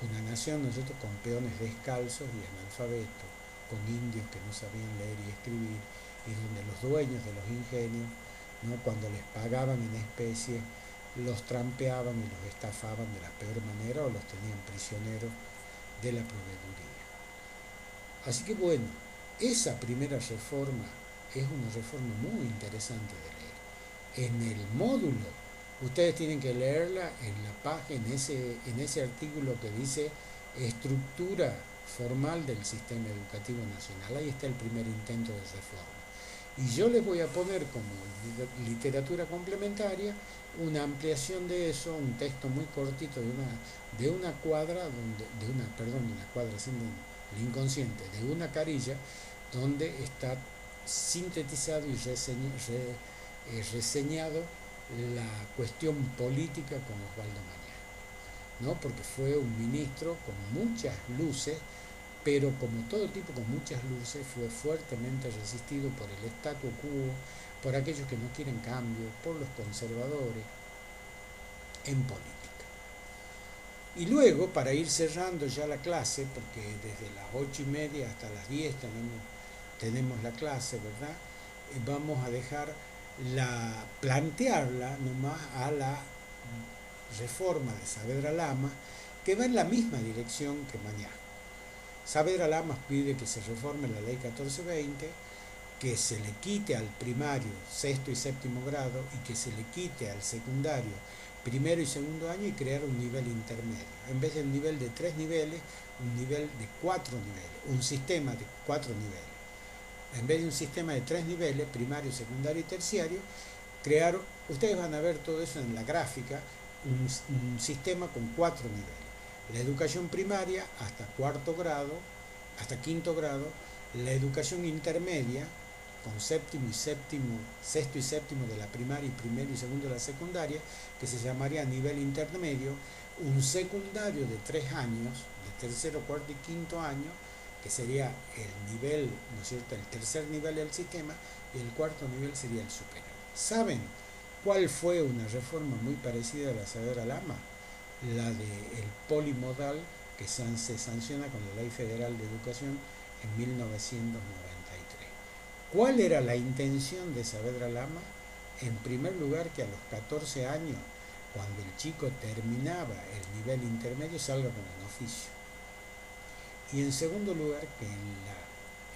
una nación, ¿no es cierto?, con peones descalzos y analfabetos, con indios que no sabían leer y escribir, y donde los dueños de los ingenios, ¿no?, cuando les pagaban en especie, los trampeaban y los estafaban de la peor manera o los tenían prisioneros de la proveeduría. Así que bueno, esa primera reforma es una reforma muy interesante de leer. En el módulo, ustedes tienen que leerla en la página, en ese artículo que dice estructura formal del sistema educativo nacional. Ahí está el primer intento de reforma. Y yo les voy a poner como literatura complementaria una ampliación de eso, un texto muy cortito de una cuadra, de una cuadra sin el inconsciente, de una carilla, donde está sintetizado y reseñado la cuestión política con Osvaldo Mañá, ¿no? Porque fue un ministro con muchas luces, pero como todo tipo con muchas luces, fue fuertemente resistido por el statu quo, por aquellos que no quieren cambio, por los conservadores, en política. Y luego, para ir cerrando ya la clase, porque desde las 8:30 hasta las 10 tenemos la clase, ¿verdad? Vamos a dejar plantearla nomás a la reforma de Saavedra Lamas, que va en la misma dirección que Mañá. Saavedra Lamas pide que se reforme la ley 1420, que se le quite al primario sexto y séptimo grado y que se le quite al secundario primero y segundo año y crear un nivel intermedio. En vez de un nivel de 3 niveles, un nivel de 4 niveles, un sistema de 4 niveles. En vez de un sistema de 3 niveles, primario, secundario y terciario, crear, ustedes van a ver todo eso en la gráfica, un sistema con 4 niveles. La educación primaria hasta cuarto grado, hasta quinto grado, la educación intermedia con séptimo y séptimo, sexto y séptimo de la primaria y primero y segundo de la secundaria, que se llamaría nivel intermedio, un secundario de 3 años, de tercero, cuarto y quinto año, que sería el nivel, ¿no es cierto?, el tercer nivel del sistema, y el cuarto nivel sería el superior. ¿Saben cuál fue una reforma muy parecida a la Saavedra Lamas? La del polimodal que se sanciona con la Ley Federal de Educación en 1993. ¿Cuál era la intención de Saavedra Lamas? en primer lugar, que a los 14 años, cuando el chico terminaba el nivel intermedio, salga con un oficio. Y en segundo lugar, que en la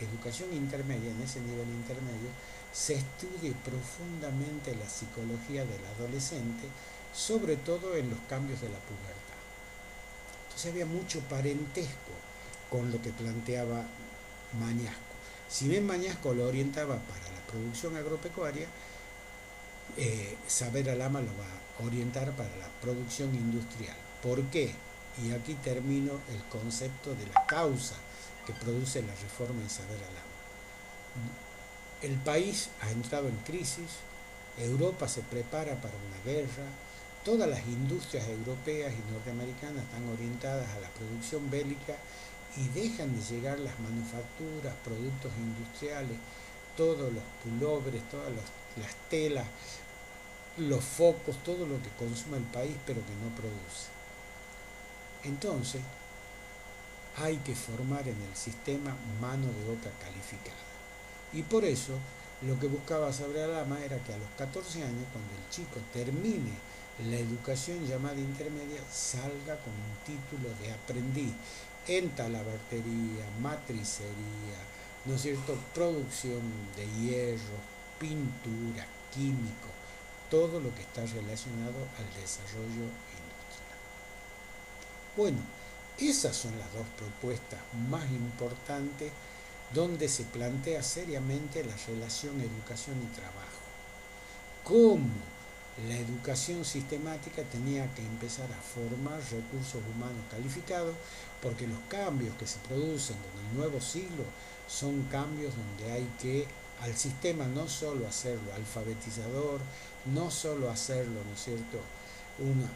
educación intermedia, en ese nivel intermedio, se estudie profundamente la psicología del adolescente, sobre todo en los cambios de la pubertad. Entonces había mucho parentesco con lo que planteaba Mañasco. Si bien Mañasco lo orientaba para la producción agropecuaria, Saber Alama lo va a orientar para la producción industrial. ¿Por qué? Y aquí termino el concepto de la causa que produce la reforma en Saber Alama. El país ha entrado en crisis, Europa se prepara para una guerra, todas las industrias europeas y norteamericanas están orientadas a la producción bélica y dejan de llegar las manufacturas, productos industriales, todos los pullovers, todas las telas, los focos, todo lo que consume el país pero que no produce. Entonces, hay que formar en el sistema mano de obra calificada. Y por eso, lo que buscaba Saber Alama era que a los 14 años, cuando el chico termine la educación llamada intermedia, salga con un título de aprendiz en talabartería, matricería, ¿no es cierto?, producción de hierro, pintura, químico, todo lo que está relacionado al desarrollo industrial. Bueno, esas son las dos propuestas más importantes donde se plantea seriamente la relación educación y trabajo. Cómo la educación sistemática tenía que empezar a formar recursos humanos calificados, porque los cambios que se producen con el nuevo siglo son cambios donde hay que al sistema no solo hacerlo alfabetizador, no solo hacerlo, ¿no es cierto?, un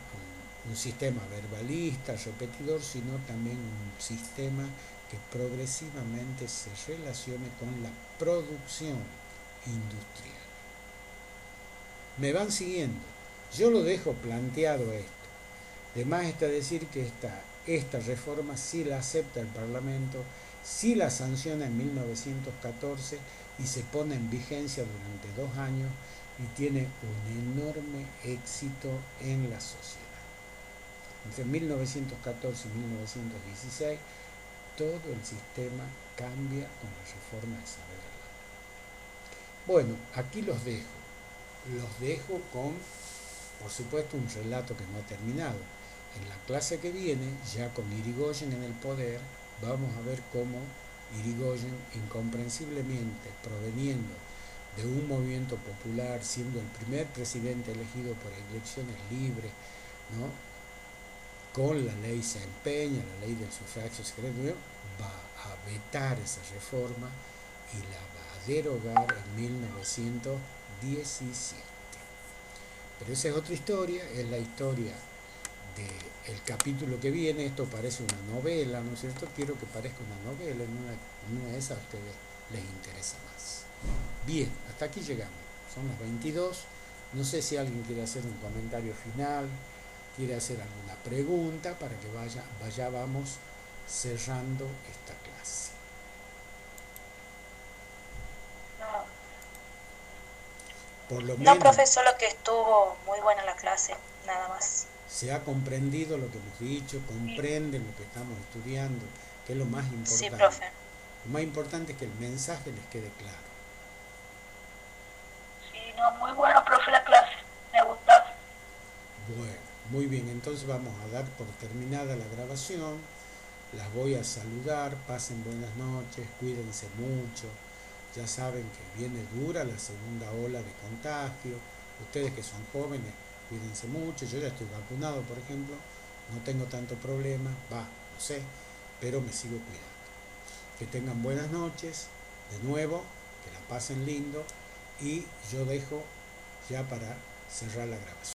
sistema verbalista, repetidor, sino también un sistema que progresivamente se relacione con la producción industrial. ¿Me van siguiendo? Yo lo dejo planteado esto. De más está decir que esta reforma sí la acepta el Parlamento, sí la sanciona en 1914 y se pone en vigencia durante 2 años y tiene un enorme éxito en la sociedad. Entre 1914 y 1916, todo el sistema cambia con la reforma de Saber Alama. Bueno, aquí los dejo con, por supuesto, un relato que no ha terminado. En la clase que viene, ya con Irigoyen en el poder, vamos a ver cómo Irigoyen, incomprensiblemente proveniendo de un movimiento popular, siendo el primer presidente elegido por elecciones libres, ¿no?, con la ley se empeña, la ley del sufragio secreto, va a vetar esa reforma y la va a derogar en 1917. Pero esa es otra historia, es la historia del capítulo que viene. Esto parece una novela, ¿no es cierto? Quiero que parezca una novela, en una de esas a ustedes les interesa más. Bien, hasta aquí llegamos, son las 22, no sé si alguien quiere hacer un comentario final, quiere hacer alguna pregunta para que vayamos cerrando esta clase. Por lo menos, no, profe, solo que estuvo muy buena la clase, nada más. Se ha comprendido lo que hemos dicho, comprenden lo que estamos estudiando, que es lo más importante. Sí, profe. Lo más importante es que el mensaje les quede claro. Sí, no, muy bueno, profe, la clase, me ha gustado. Bueno, muy bien, entonces vamos a dar por terminada la grabación, las voy a saludar, pasen buenas noches, cuídense mucho, ya saben que viene dura la segunda ola de contagio, ustedes que son jóvenes, cuídense mucho, yo ya estoy vacunado, por ejemplo, no tengo tanto problema, no sé, pero me sigo cuidando. Que tengan buenas noches, de nuevo, que la pasen lindo, y yo dejo ya para cerrar la grabación.